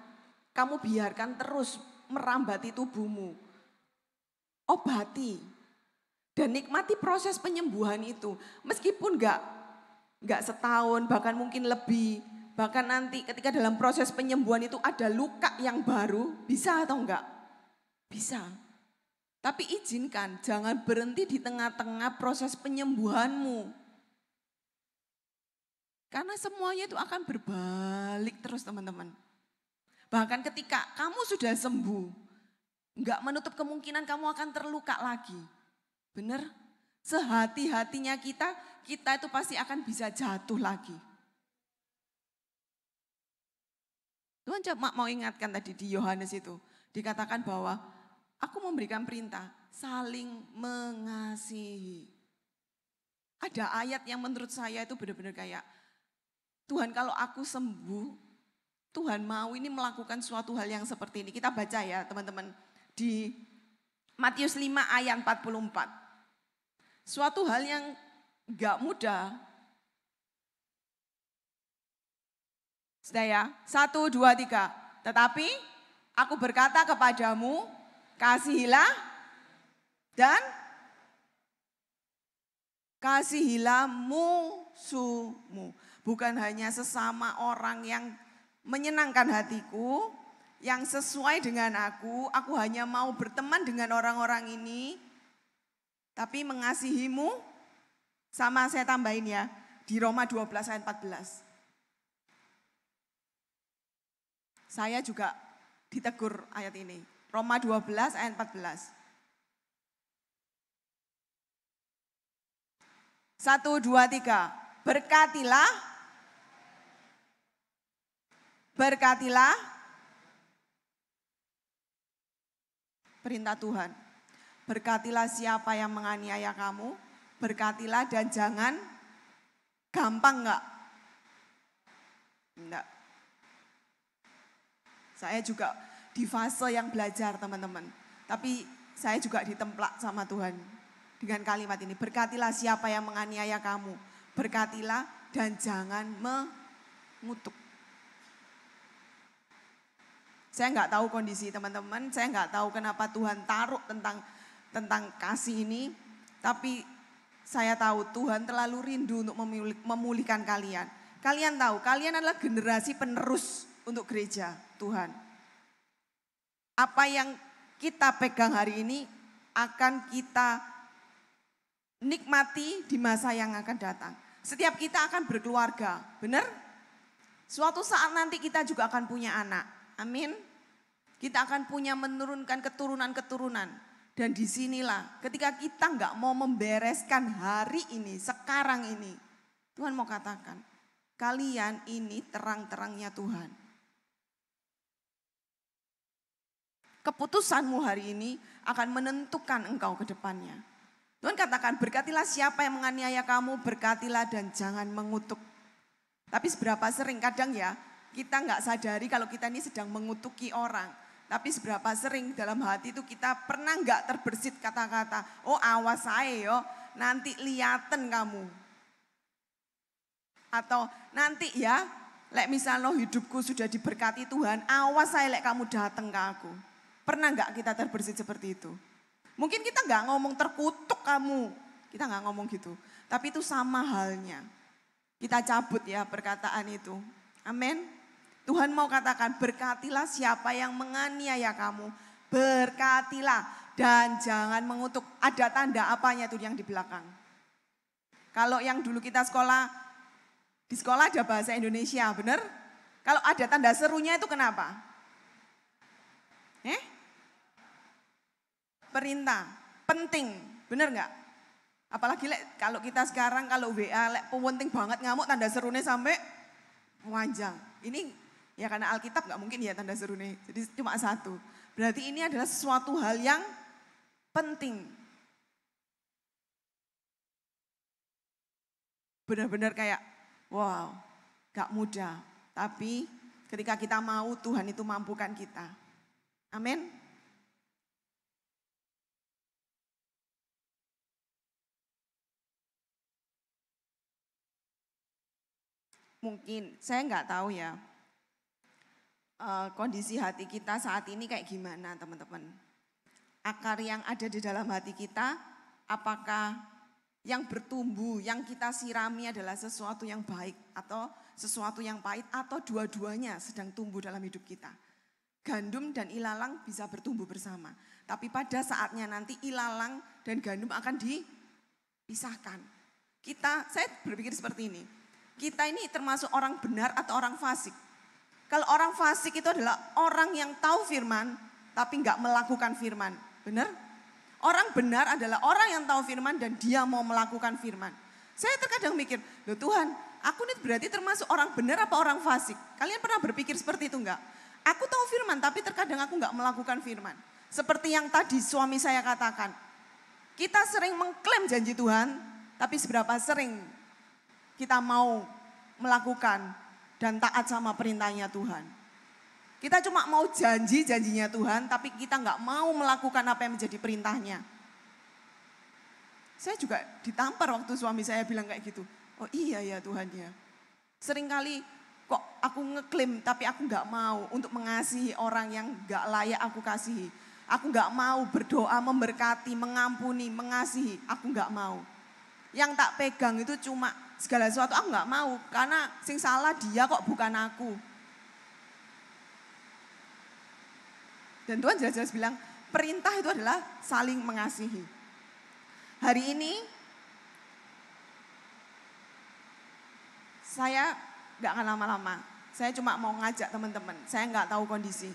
kamu biarkan terus merambati tubuhmu. Obati. Dan nikmati proses penyembuhan itu. Meskipun enggak setahun, bahkan mungkin lebih. Bahkan nanti ketika dalam proses penyembuhan itu ada luka yang baru, bisa atau enggak? Bisa. Tapi izinkan, jangan berhenti di tengah-tengah proses penyembuhanmu. Karena semuanya itu akan berbalik terus teman-teman. Bahkan ketika kamu sudah sembuh, enggak menutup kemungkinan kamu akan terluka lagi. Benar? Sehati-hatinya kita itu pasti akan bisa jatuh lagi. Tuhan cuma mau ingatkan tadi di Yohanes itu. Dikatakan bahwa aku memberikan perintah saling mengasihi. Ada ayat yang menurut saya itu benar-benar kayak, Tuhan kalau aku sembuh, Tuhan mau ini melakukan suatu hal yang seperti ini. Kita baca ya teman-teman di Matius 5 ayat 44. Suatu hal yang gak mudah. Sudah ya, 1, 2, 3. Tetapi aku berkata kepadamu, kasihilah dan kasihilah musuhmu. Bukan hanya sesama orang yang menyenangkan hatiku, yang sesuai dengan aku hanya mau berteman dengan orang-orang ini, tapi mengasihimu, sama saya tambahin ya, di Roma 12 ayat 14. Saya juga ditegur ayat ini, Roma 12 ayat 14. 1, 2, 3, berkatilah, perintah Tuhan. Berkatilah siapa yang menganiaya kamu, berkatilah dan jangan gampang enggak? Enggak. Saya juga di fase yang belajar teman-teman. Tapi saya juga ditemplak sama Tuhan dengan kalimat ini. Berkatilah siapa yang menganiaya kamu, berkatilah dan jangan mengutuk. Saya enggak tahu kondisi teman-teman, saya enggak tahu kenapa Tuhan taruh tentang kasih ini, tapi saya tahu Tuhan terlalu rindu untuk memulihkan kalian. Kalian tahu, kalian adalah generasi penerus untuk gereja Tuhan. Apa yang kita pegang hari ini akan kita nikmati di masa yang akan datang. Setiap kita akan berkeluarga, benar? Suatu saat nanti kita juga akan punya anak, amin. Kita akan punya menurunkan keturunan-keturunan. Dan disinilah ketika kita nggak mau membereskan hari ini, sekarang ini. Tuhan mau katakan, kalian ini terang-terangnya Tuhan. Keputusanmu hari ini akan menentukan engkau ke depannya. Tuhan katakan, berkatilah siapa yang menganiaya kamu, berkatilah dan jangan mengutuk. Tapi seberapa sering kadang ya, kita nggak sadari kalau kita ini sedang mengutuki orang. Tapi seberapa sering dalam hati itu kita pernah nggak terbersit kata-kata, oh awas saya yo, nanti liaten kamu. Atau nanti ya, misalnya hidupku sudah diberkati Tuhan, awas saya kamu datang ke aku. Pernah nggak kita terbersit seperti itu? Mungkin kita nggak ngomong terkutuk kamu, kita nggak ngomong gitu. Tapi itu sama halnya. Kita cabut ya perkataan itu. Amin. Tuhan mau katakan, berkatilah siapa yang menganiaya kamu. Berkatilah dan jangan mengutuk. Ada tanda apanya tuh yang di belakang. Kalau yang dulu kita sekolah, di sekolah ada bahasa Indonesia, benar? Kalau ada tanda serunya itu kenapa? Perintah, penting, benar nggak? Apalagi kalau kita sekarang, kalau WA, penting banget ngamuk tanda serunya sampai panjang. Ini ya karena Alkitab nggak mungkin ya tanda serunya, jadi cuma satu. Berarti ini adalah sesuatu hal yang penting. Benar-benar kayak, wow, gak mudah. Tapi ketika kita mau, Tuhan itu mampukan kita. Amin. Mungkin, saya nggak tahu ya, kondisi hati kita saat ini kayak gimana teman-teman. Akar yang ada di dalam hati kita, apakah yang bertumbuh, yang kita sirami adalah sesuatu yang baik atau sesuatu yang pahit atau dua-duanya sedang tumbuh dalam hidup kita. Gandum dan ilalang bisa bertumbuh bersama. Tapi pada saatnya nanti ilalang dan gandum akan dipisahkan. Saya berpikir seperti ini. Kita ini termasuk orang benar atau orang fasik? Kalau orang fasik itu adalah orang yang tahu firman tapi nggak melakukan firman. Benar? Orang benar adalah orang yang tahu firman dan dia mau melakukan firman. Saya terkadang mikir, loh Tuhan, aku ini berarti termasuk orang benar apa orang fasik? Kalian pernah berpikir seperti itu enggak? Aku tahu firman tapi terkadang aku nggak melakukan firman. Seperti yang tadi suami saya katakan. Kita sering mengklaim janji Tuhan, tapi seberapa sering kita mau melakukan dan taat sama perintahnya Tuhan. Kita cuma mau janjinya Tuhan, tapi kita nggak mau melakukan apa yang menjadi perintahnya. Saya juga ditampar waktu suami saya bilang kayak gitu. Oh iya ya Tuhan ya. Seringkali kok aku ngeklaim tapi aku nggak mau untuk mengasihi orang yang nggak layak aku kasihi. Aku nggak mau berdoa, memberkati, mengampuni, mengasihi. Aku nggak mau. Yang tak pegang itu cuma segala sesuatu aku nggak mau. Karena sing salah dia kok bukan aku. Dan Tuhan jelas-jelas bilang perintah itu adalah saling mengasihi. Hari ini saya nggak akan lama-lama. Saya cuma mau ngajak teman-teman. Saya nggak tahu kondisi.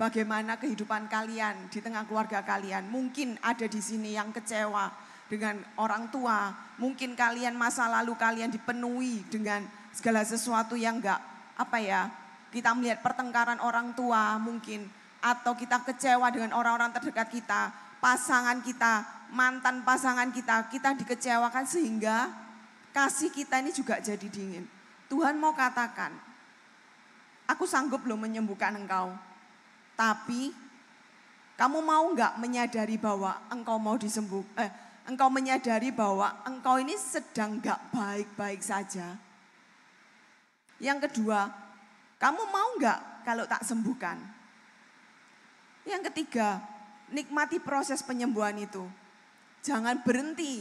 Bagaimana kehidupan kalian di tengah keluarga kalian. Mungkin ada di sini yang kecewa dengan orang tua. Mungkin kalian masa lalu kalian dipenuhi dengan segala sesuatu yang nggak kita melihat pertengkaran orang tua mungkin. Atau kita kecewa dengan orang-orang terdekat kita. Pasangan kita, mantan pasangan kita dikecewakan sehingga kasih kita ini juga jadi dingin. Tuhan mau katakan, aku sanggup loh menyembuhkan engkau. Tapi kamu mau nggak menyadari bahwa engkau mau engkau menyadari bahwa engkau ini sedang nggak baik-baik saja. Yang kedua, kamu mau nggak kalau tak sembuhkan? Yang ketiga, nikmati proses penyembuhan itu. Jangan berhenti.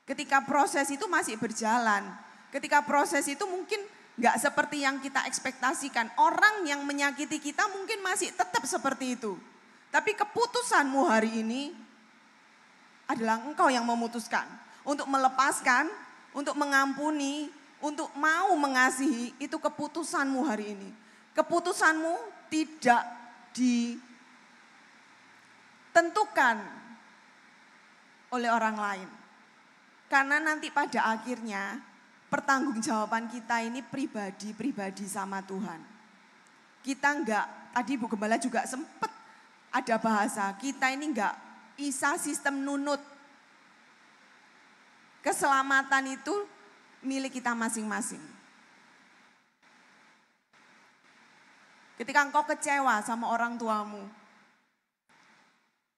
Ketika proses itu masih berjalan. Ketika proses itu mungkin nggak seperti yang kita ekspektasikan. Orang yang menyakiti kita mungkin masih tetap seperti itu. Tapi keputusanmu hari ini adalah engkau yang memutuskan. Untuk melepaskan, untuk mengampuni, untuk mau mengasihi, itu keputusanmu hari ini. Keputusanmu tidak ditentukan oleh orang lain. Karena nanti pada akhirnya pertanggungjawaban kita ini pribadi sama Tuhan. Kita enggak, tadi Bu Gembala juga sempat ada bahasa, kita ini enggak bisa sistem nunut. Keselamatan itu milik kita masing-masing. Ketika engkau kecewa sama orang tuamu,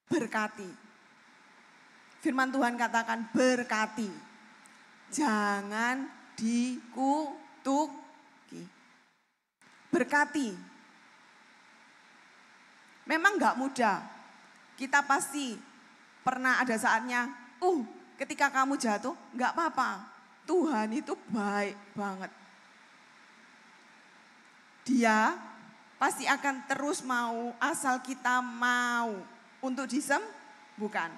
berkati. Firman Tuhan katakan berkati. Jangan dikutuki. Berkati. Memang gak mudah. Kita pasti pernah ada saatnya, ketika kamu jatuh gak apa-apa. Tuhan itu baik banget. Dia pasti akan terus mau asal kita mau untuk disembuhkan.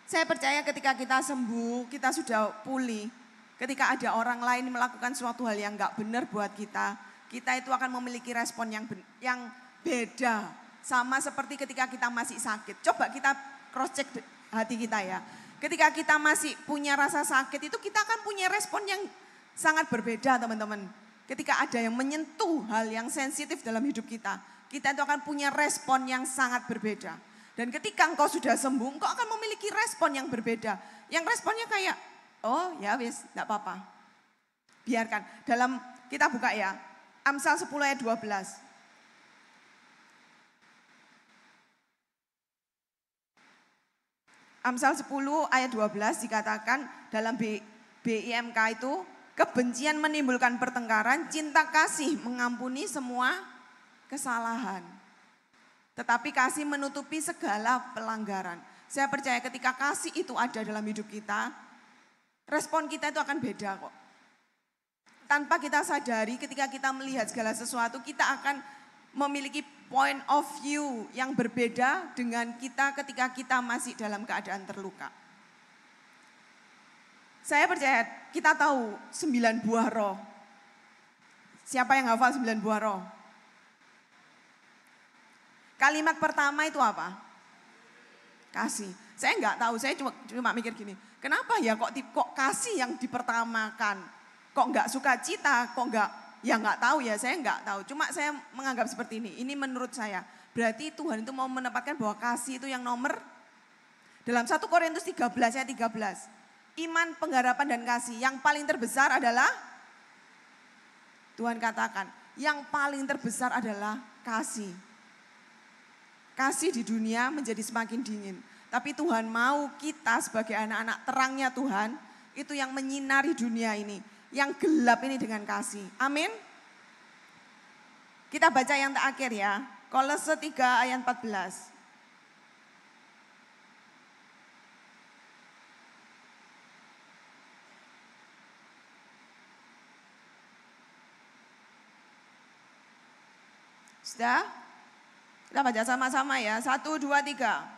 Saya percaya ketika kita sembuh, kita sudah pulih. Ketika ada orang lain melakukan suatu hal yang gak benar buat kita itu akan memiliki respon yang beda. Sama seperti ketika kita masih sakit. Coba kita cross check hati kita ya. Ketika kita masih punya rasa sakit itu kita akan punya respon yang sangat berbeda teman-teman. Ketika ada yang menyentuh hal yang sensitif dalam hidup kita itu akan punya respon yang sangat berbeda. Dan ketika engkau sudah sembuh, engkau akan memiliki respon yang berbeda. Yang responnya kayak, oh ya wis, enggak apa-apa. Biarkan. Dalam kita buka ya, Amsal 10 ayat 12. Amsal 10 ayat 12 dikatakan dalam BIMK itu, kebencian menimbulkan pertengkaran, cinta kasih mengampuni semua kesalahan. Tetapi kasih menutupi segala pelanggaran. Saya percaya ketika kasih itu ada dalam hidup kita, respon kita itu akan beda kok. Tanpa kita sadari ketika kita melihat segala sesuatu, kita akan memiliki point of view yang berbeda dengan kita ketika kita masih dalam keadaan terluka. Saya percaya kita tahu 9 buah roh. Siapa yang hafal 9 buah roh? Kalimat pertama itu apa? Kasih. Saya enggak tahu, saya cuma mikir gini. Kenapa ya kok kasih yang dipertamakan? Kok enggak sukacita? Kok enggak? Ya enggak tahu ya, saya enggak tahu. Cuma saya menganggap seperti ini. Ini menurut saya. Berarti Tuhan itu mau menempatkan bahwa kasih itu yang nomor. Dalam 1 Korintus 13 ayat 13. Iman, pengharapan dan kasih. Yang paling terbesar adalah, Tuhan katakan, yang paling terbesar adalah kasih. Kasih di dunia menjadi semakin dingin. Tapi Tuhan mau kita sebagai anak-anak terangnya Tuhan, itu yang menyinari dunia ini. Yang gelap ini dengan kasih. Amin. Kita baca yang terakhir ya. Kolose 3 ayat 14. Sudah? Kita baca sama-sama ya. 1, 2, 3.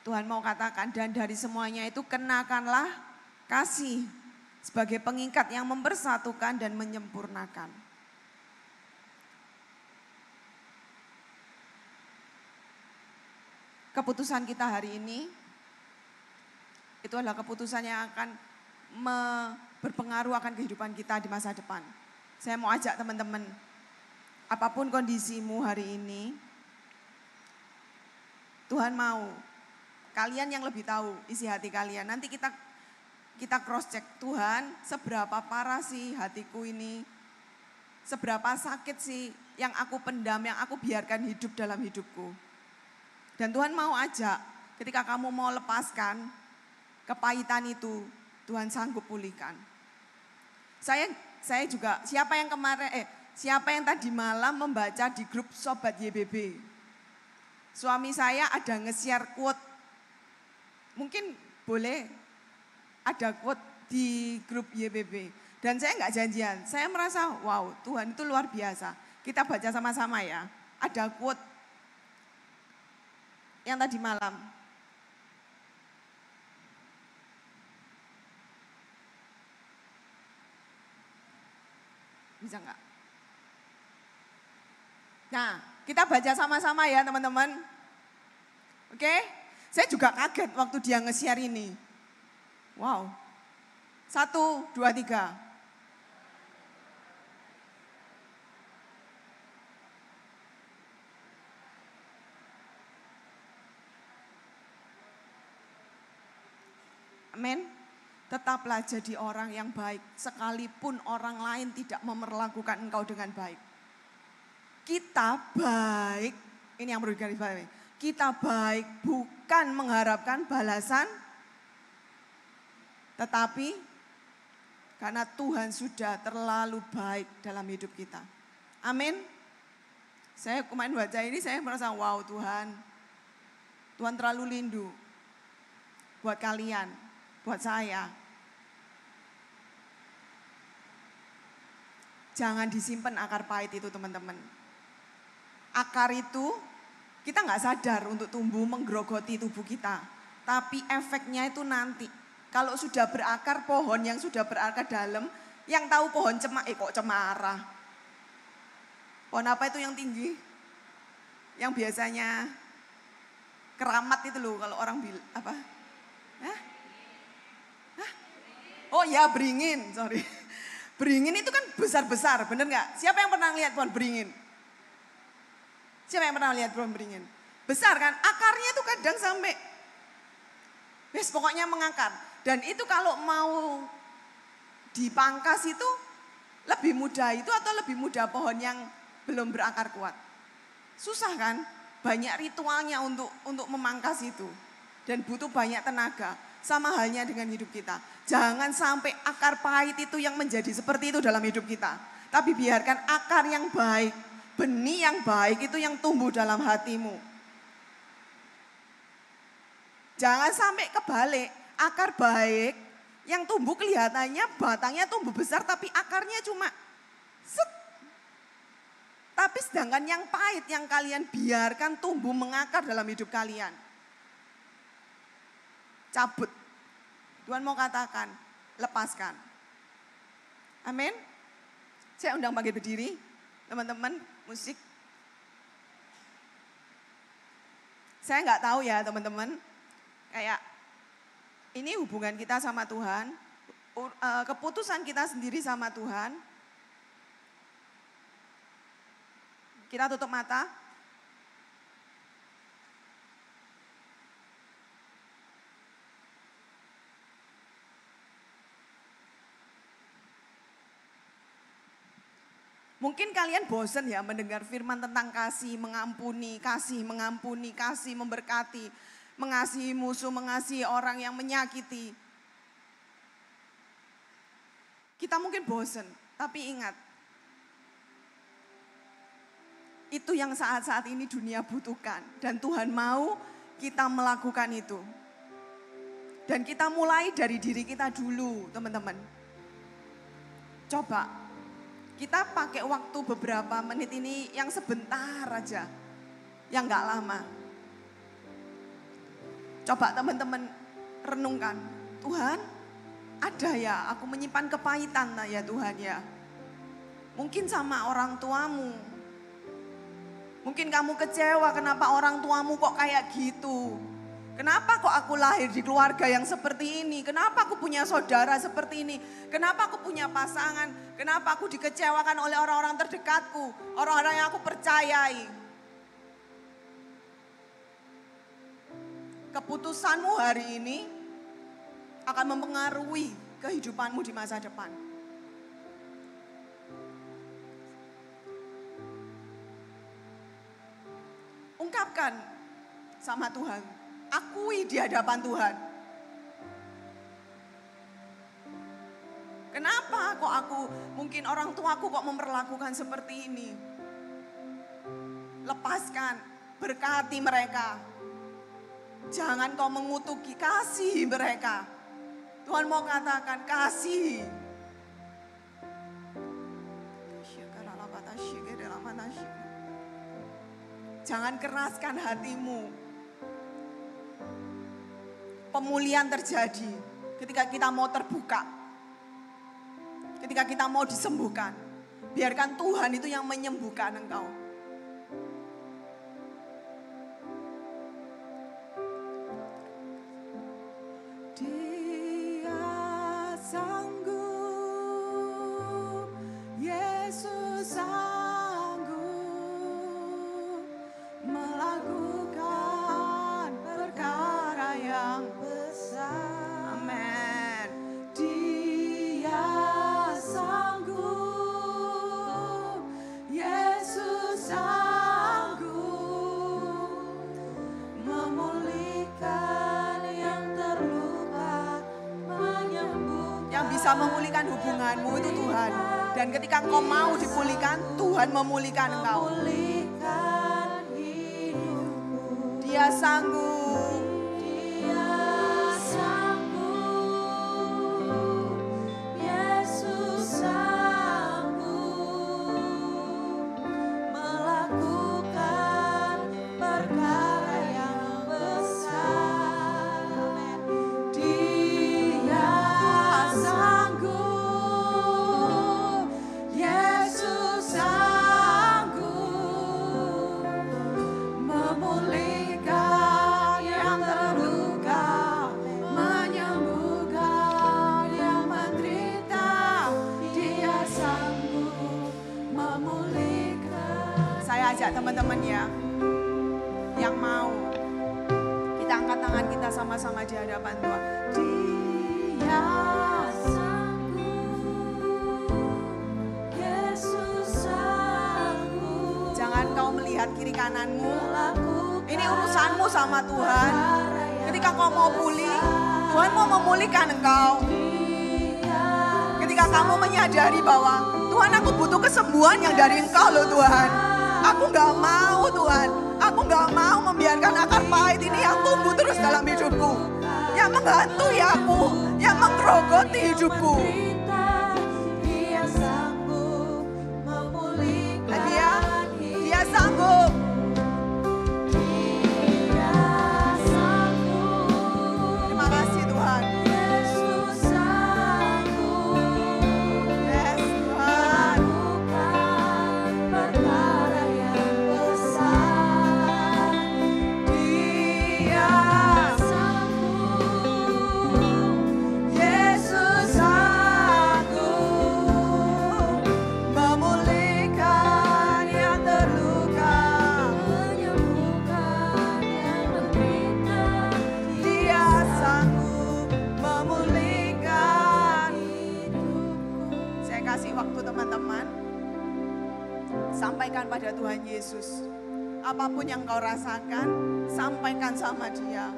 Tuhan mau katakan, dan dari semuanya itu kenakanlah kasih sebagai pengikat yang mempersatukan dan menyempurnakan. Keputusan kita hari ini, itu adalah keputusan yang akan berpengaruh akan kehidupan kita di masa depan. Saya mau ajak teman-teman, apapun kondisimu hari ini, Tuhan mau kalian yang lebih tahu isi hati kalian. Nanti kita cross check, Tuhan seberapa parah sih hatiku ini, seberapa sakit sih yang aku pendam, yang aku biarkan hidup dalam hidupku. Dan Tuhan mau ajak, ketika kamu mau lepaskan kepahitan itu, Tuhan sanggup pulihkan. Saya juga, siapa yang tadi malam membaca di grup Sobat YBB? Suami saya ada nge-share quote. Mungkin boleh ada quote di grup YBB. Dan saya enggak janjian, saya merasa wow, Tuhan itu luar biasa. Kita baca sama-sama ya. Ada quote yang tadi malam. Bisa enggak? Nah, kita baca sama-sama ya teman-teman. Oke? Saya juga kaget waktu dia nge-share ini. Wow. 1, 2, 3. Amin. Tetaplah jadi orang yang baik, sekalipun orang lain tidak memperlakukan engkau dengan baik. Kita baik, ini yang perlu digarisbawahi. Kita baik bukan mengharapkan balasan, Tetapi karena Tuhan sudah terlalu baik dalam hidup kita. Amin. Saya kemarin baca ini saya merasa wow Tuhan. Tuhan terlalu lindu buat kalian, buat saya. Jangan disimpan akar pahit itu teman-teman. Akar itu kita nggak sadar untuk tumbuh menggerogoti tubuh kita. Tapi efeknya itu nanti. Kalau sudah berakar pohon yang sudah berakar dalam, yang tahu pohon cemara. Pohon apa itu yang tinggi? Yang biasanya keramat itu loh kalau orang bilang apa? Hah? Oh ya beringin, sorry. Beringin itu kan besar-besar, bener nggak? Siapa yang pernah lihat pohon beringin? Siapa yang pernah lihat pohon beringin? Besar kan? Akarnya itu kadang sampai, pokoknya mengakar. Dan itu kalau mau dipangkas itu lebih mudah itu atau lebih mudah pohon yang belum berakar kuat? Susah kan? Banyak ritualnya untuk memangkas itu. Dan butuh banyak tenaga. Sama halnya dengan hidup kita. Jangan sampai akar pahit itu yang menjadi seperti itu dalam hidup kita. Tapi biarkan akar yang baik, benih yang baik itu yang tumbuh dalam hatimu. Jangan sampai kebalik, akar baik yang tumbuh kelihatannya batangnya tumbuh besar tapi akarnya cuma set. Tapi sedangkan yang pahit yang kalian biarkan tumbuh mengakar dalam hidup kalian. Cabut. Tuhan mau katakan, lepaskan. Amin. Saya undang bangkit berdiri, teman-teman musik. Saya nggak tahu ya teman-teman, kayak ini hubungan kita sama Tuhan, keputusan kita sendiri sama Tuhan. Kita tutup mata. Mungkin kalian bosan ya mendengar firman tentang kasih, mengampuni, kasih memberkati, mengasihi musuh, mengasihi orang yang menyakiti. Kita mungkin bosan, tapi ingat, itu yang saat-saat ini dunia butuhkan. Dan Tuhan mau kita melakukan itu. Dan kita mulai dari diri kita dulu teman-teman. Coba. Kita pakai waktu beberapa menit ini yang sebentar aja, yang gak lama. Coba teman-teman renungkan, Tuhan ada ya aku menyimpan kepahitan ya Tuhan ya. Mungkin sama orang tuamu. Mungkin kamu kecewa kenapa orang tuamu kok kayak gitu. Kenapa kok aku lahir di keluarga yang seperti ini? Kenapa aku punya saudara seperti ini? Kenapa aku punya pasangan? Kenapa aku dikecewakan oleh orang-orang terdekatku? Orang-orang yang aku percayai. Keputusanmu hari ini akan mempengaruhi kehidupanmu di masa depan. Ungkapkan sama Tuhan. Akui di hadapan Tuhan. Kenapa kok mungkin orang tuaku kok memperlakukan seperti ini? Lepaskan, berkati mereka. Jangan kau mengutuki, kasih mereka. Tuhan mau katakan kasih. Jangan keraskan hatimu. Pemulihan terjadi ketika kita mau terbuka. Ketika kita mau disembuhkan. Biarkan Tuhan itu yang menyembuhkan engkau. Dia sanggup, Yesus sanggup melakukan perkara yang besar. Amin. Dia sanggup, Yesus bisa memulihkan hubunganmu itu Tuhan. Dan ketika engkau mau dipulihkan, Tuhan memulihkan engkau. Dia sanggup. Teman-teman ya, yang mau kita angkat tangan kita sama-sama di hadapan Tuhan. Dia sanggup, Yesus sanggup. Jangan kau melihat kiri kananmu, ini urusanmu sama Tuhan. Ketika kau mau pulih, Tuhan mau memulihkan engkau. Ketika kamu menyadari bahwa Tuhan, aku butuh kesembuhan yang dari engkau loh Tuhan. Aku gak mau Tuhan, aku gak mau membiarkan akar pahit ini yang tumbuh terus dalam hidupku. Yang menghantui aku, yang menggerogoti hidupku. Dan dia sanggup. Terima kasih Tuhan. Teman-teman, sampaikan pada Tuhan Yesus apapun yang kau rasakan, sampaikan sama Dia.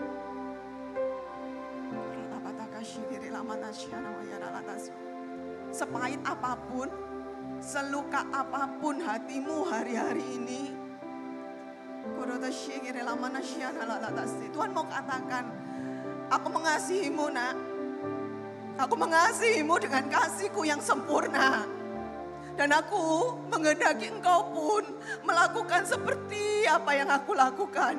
Sepahit apapun, seluka apapun hatimu hari-hari ini, Tuhan mau katakan, aku mengasihimu nak. Aku mengasihimu dengan kasihku yang sempurna. Dan aku menghendaki engkau pun melakukan seperti apa yang aku lakukan.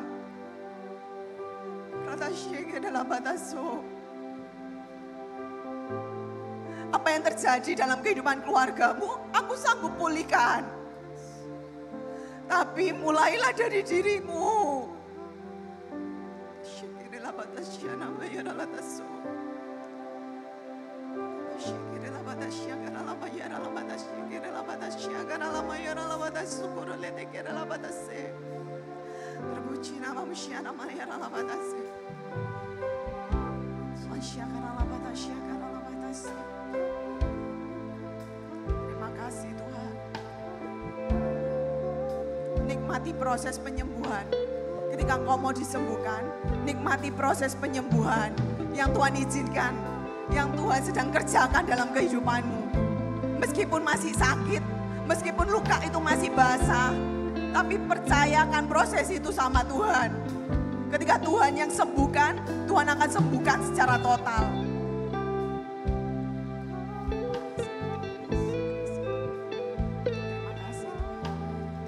Apa yang terjadi dalam kehidupan keluargamu, aku sanggup pulihkan. Tapi mulailah dari dirimu. Terpuji namamu, terima kasih Tuhan. Nikmati proses penyembuhan. Ketika engkau mau disembuhkan, nikmati proses penyembuhan yang Tuhan izinkan, yang Tuhan sedang kerjakan dalam kehidupanmu. Meskipun masih sakit, meskipun luka itu masih basah, tapi percayakan proses itu sama Tuhan. Ketika Tuhan yang sembuhkan, Tuhan akan sembuhkan secara total.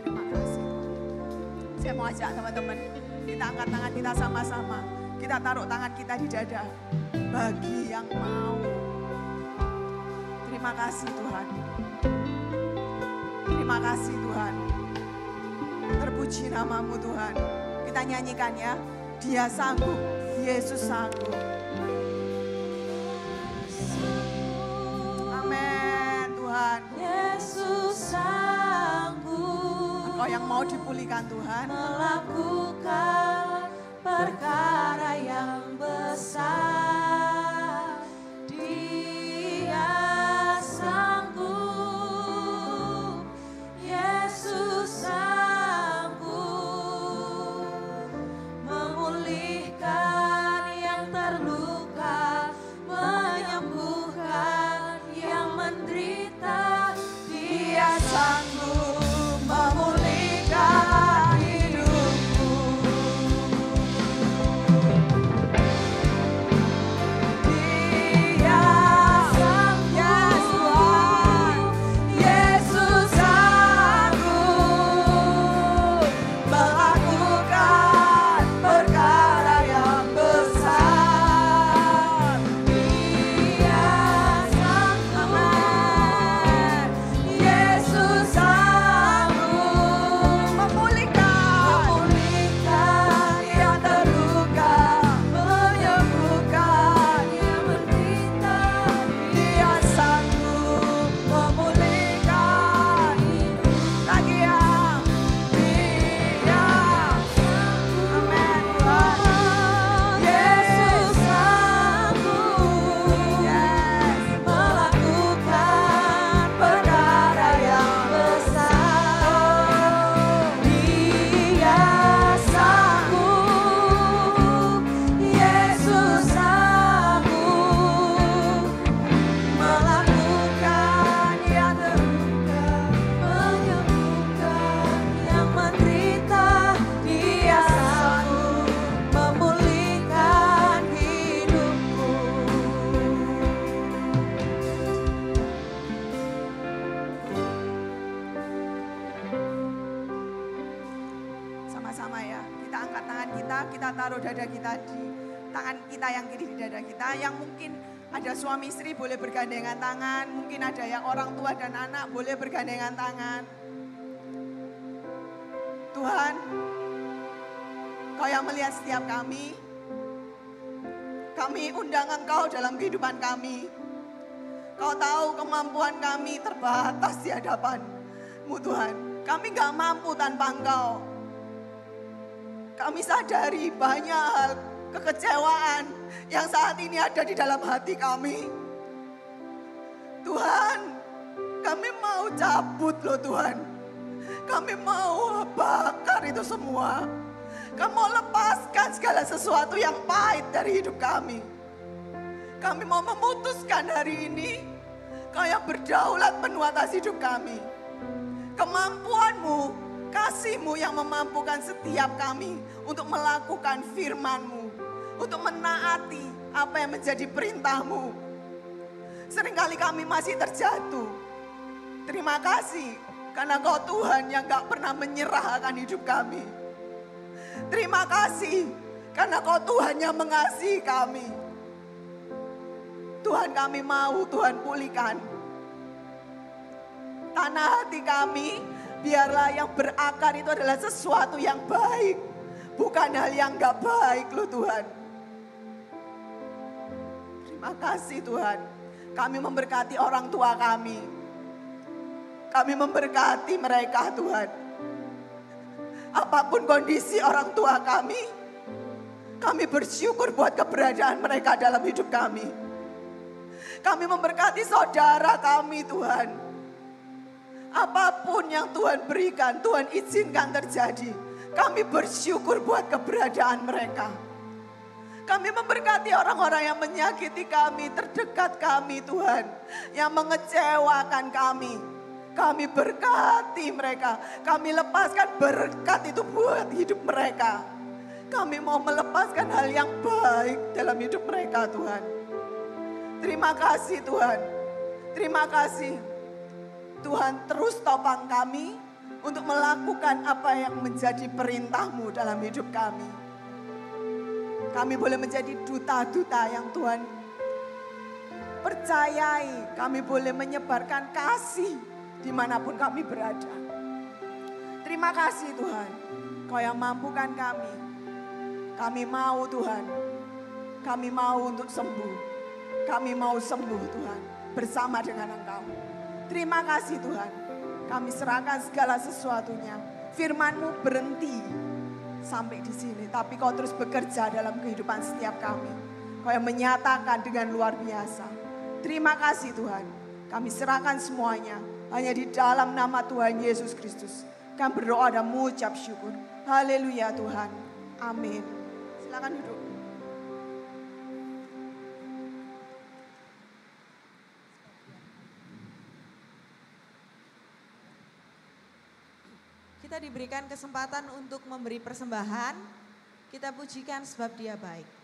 Terima kasih. Saya mau ajak teman-teman, kita angkat tangan kita sama-sama. Kita taruh tangan kita di dada. Bagi yang mau. Terima kasih Tuhan. Terima kasih Tuhan. Terpuji namamu Tuhan. Kita nyanyikan ya. Dia sanggup, Yesus sanggup. Amin Tuhan. Yesus sanggup. Engkau yang mau dipulihkan Tuhan. Melakukan perkara yang besar. Dia sanggup. Yesus sanggup memulihkan yang terluka, menyembuhkan tangan kita taruh dada kita di tangan kita yang kiri di dada kita. Yang mungkin ada suami istri boleh bergandengan tangan, mungkin ada yang orang tua dan anak boleh bergandengan tangan. Tuhan, Kau yang melihat setiap kami undang Engkau dalam kehidupan kami. Kau tahu kemampuan kami terbatas di hadapan-Mu Tuhan. Kami gak mampu tanpa Engkau. Kami sadari banyak hal kekecewaan yang saat ini ada di dalam hati kami. Tuhan, kami mau cabut loh Tuhan. Kami mau bakar itu semua. Kami mau lepaskan segala sesuatu yang pahit dari hidup kami. Kami mau memutuskan hari ini, Kau yang berdaulat penuh atas hidup kami. Kemampuan-Mu, kasih-Mu yang memampukan setiap kami untuk melakukan firman-Mu, untuk menaati apa yang menjadi perintah-Mu. Seringkali kami masih terjatuh. Terima kasih karena Kau Tuhan yang gak pernah menyerah akan hidup kami. Terima kasih karena Kau Tuhan yang mengasihi kami. Tuhan, kami mau Tuhan pulihkan tanah hati kami. Biarlah yang berakar itu adalah sesuatu yang baik, bukan hal yang gak baik loh Tuhan. Terima kasih Tuhan. Kami memberkati orang tua kami. Kami memberkati mereka Tuhan. Apapun kondisi orang tua kami bersyukur buat keberadaan mereka dalam hidup kami. Kami memberkati saudara kami Tuhan. Apapun yang Tuhan berikan, Tuhan izinkan terjadi. Kami bersyukur buat keberadaan mereka. Kami memberkati orang-orang yang menyakiti kami, terdekat kami Tuhan. Yang mengecewakan kami. Kami berkati mereka. Kami lepaskan berkat itu buat hidup mereka. Kami mau melepaskan hal yang baik dalam hidup mereka Tuhan. Terima kasih Tuhan. Terima kasih. Tuhan terus topang kami untuk melakukan apa yang menjadi perintah-Mu dalam hidup kami. Kami boleh menjadi duta-duta yang Tuhan percayai. Kami boleh menyebarkan kasih dimanapun kami berada. Terima kasih Tuhan. Kau yang mampukan kami. Kami mau Tuhan. Kami mau untuk sembuh. Kami mau sembuh Tuhan bersama dengan Engkau. Terima kasih Tuhan. Kami serahkan segala sesuatunya. Firman-Mu berhenti sampai di sini. Tapi Kau terus bekerja dalam kehidupan setiap kami. Kau yang menyatakan dengan luar biasa. Terima kasih Tuhan. Kami serahkan semuanya. Hanya di dalam nama Tuhan Yesus Kristus. Kami berdoa dan mengucap syukur. Haleluya Tuhan. Amin. Silakan duduk. Kita diberikan kesempatan untuk memberi persembahan. Kita pujikan sebab Dia baik.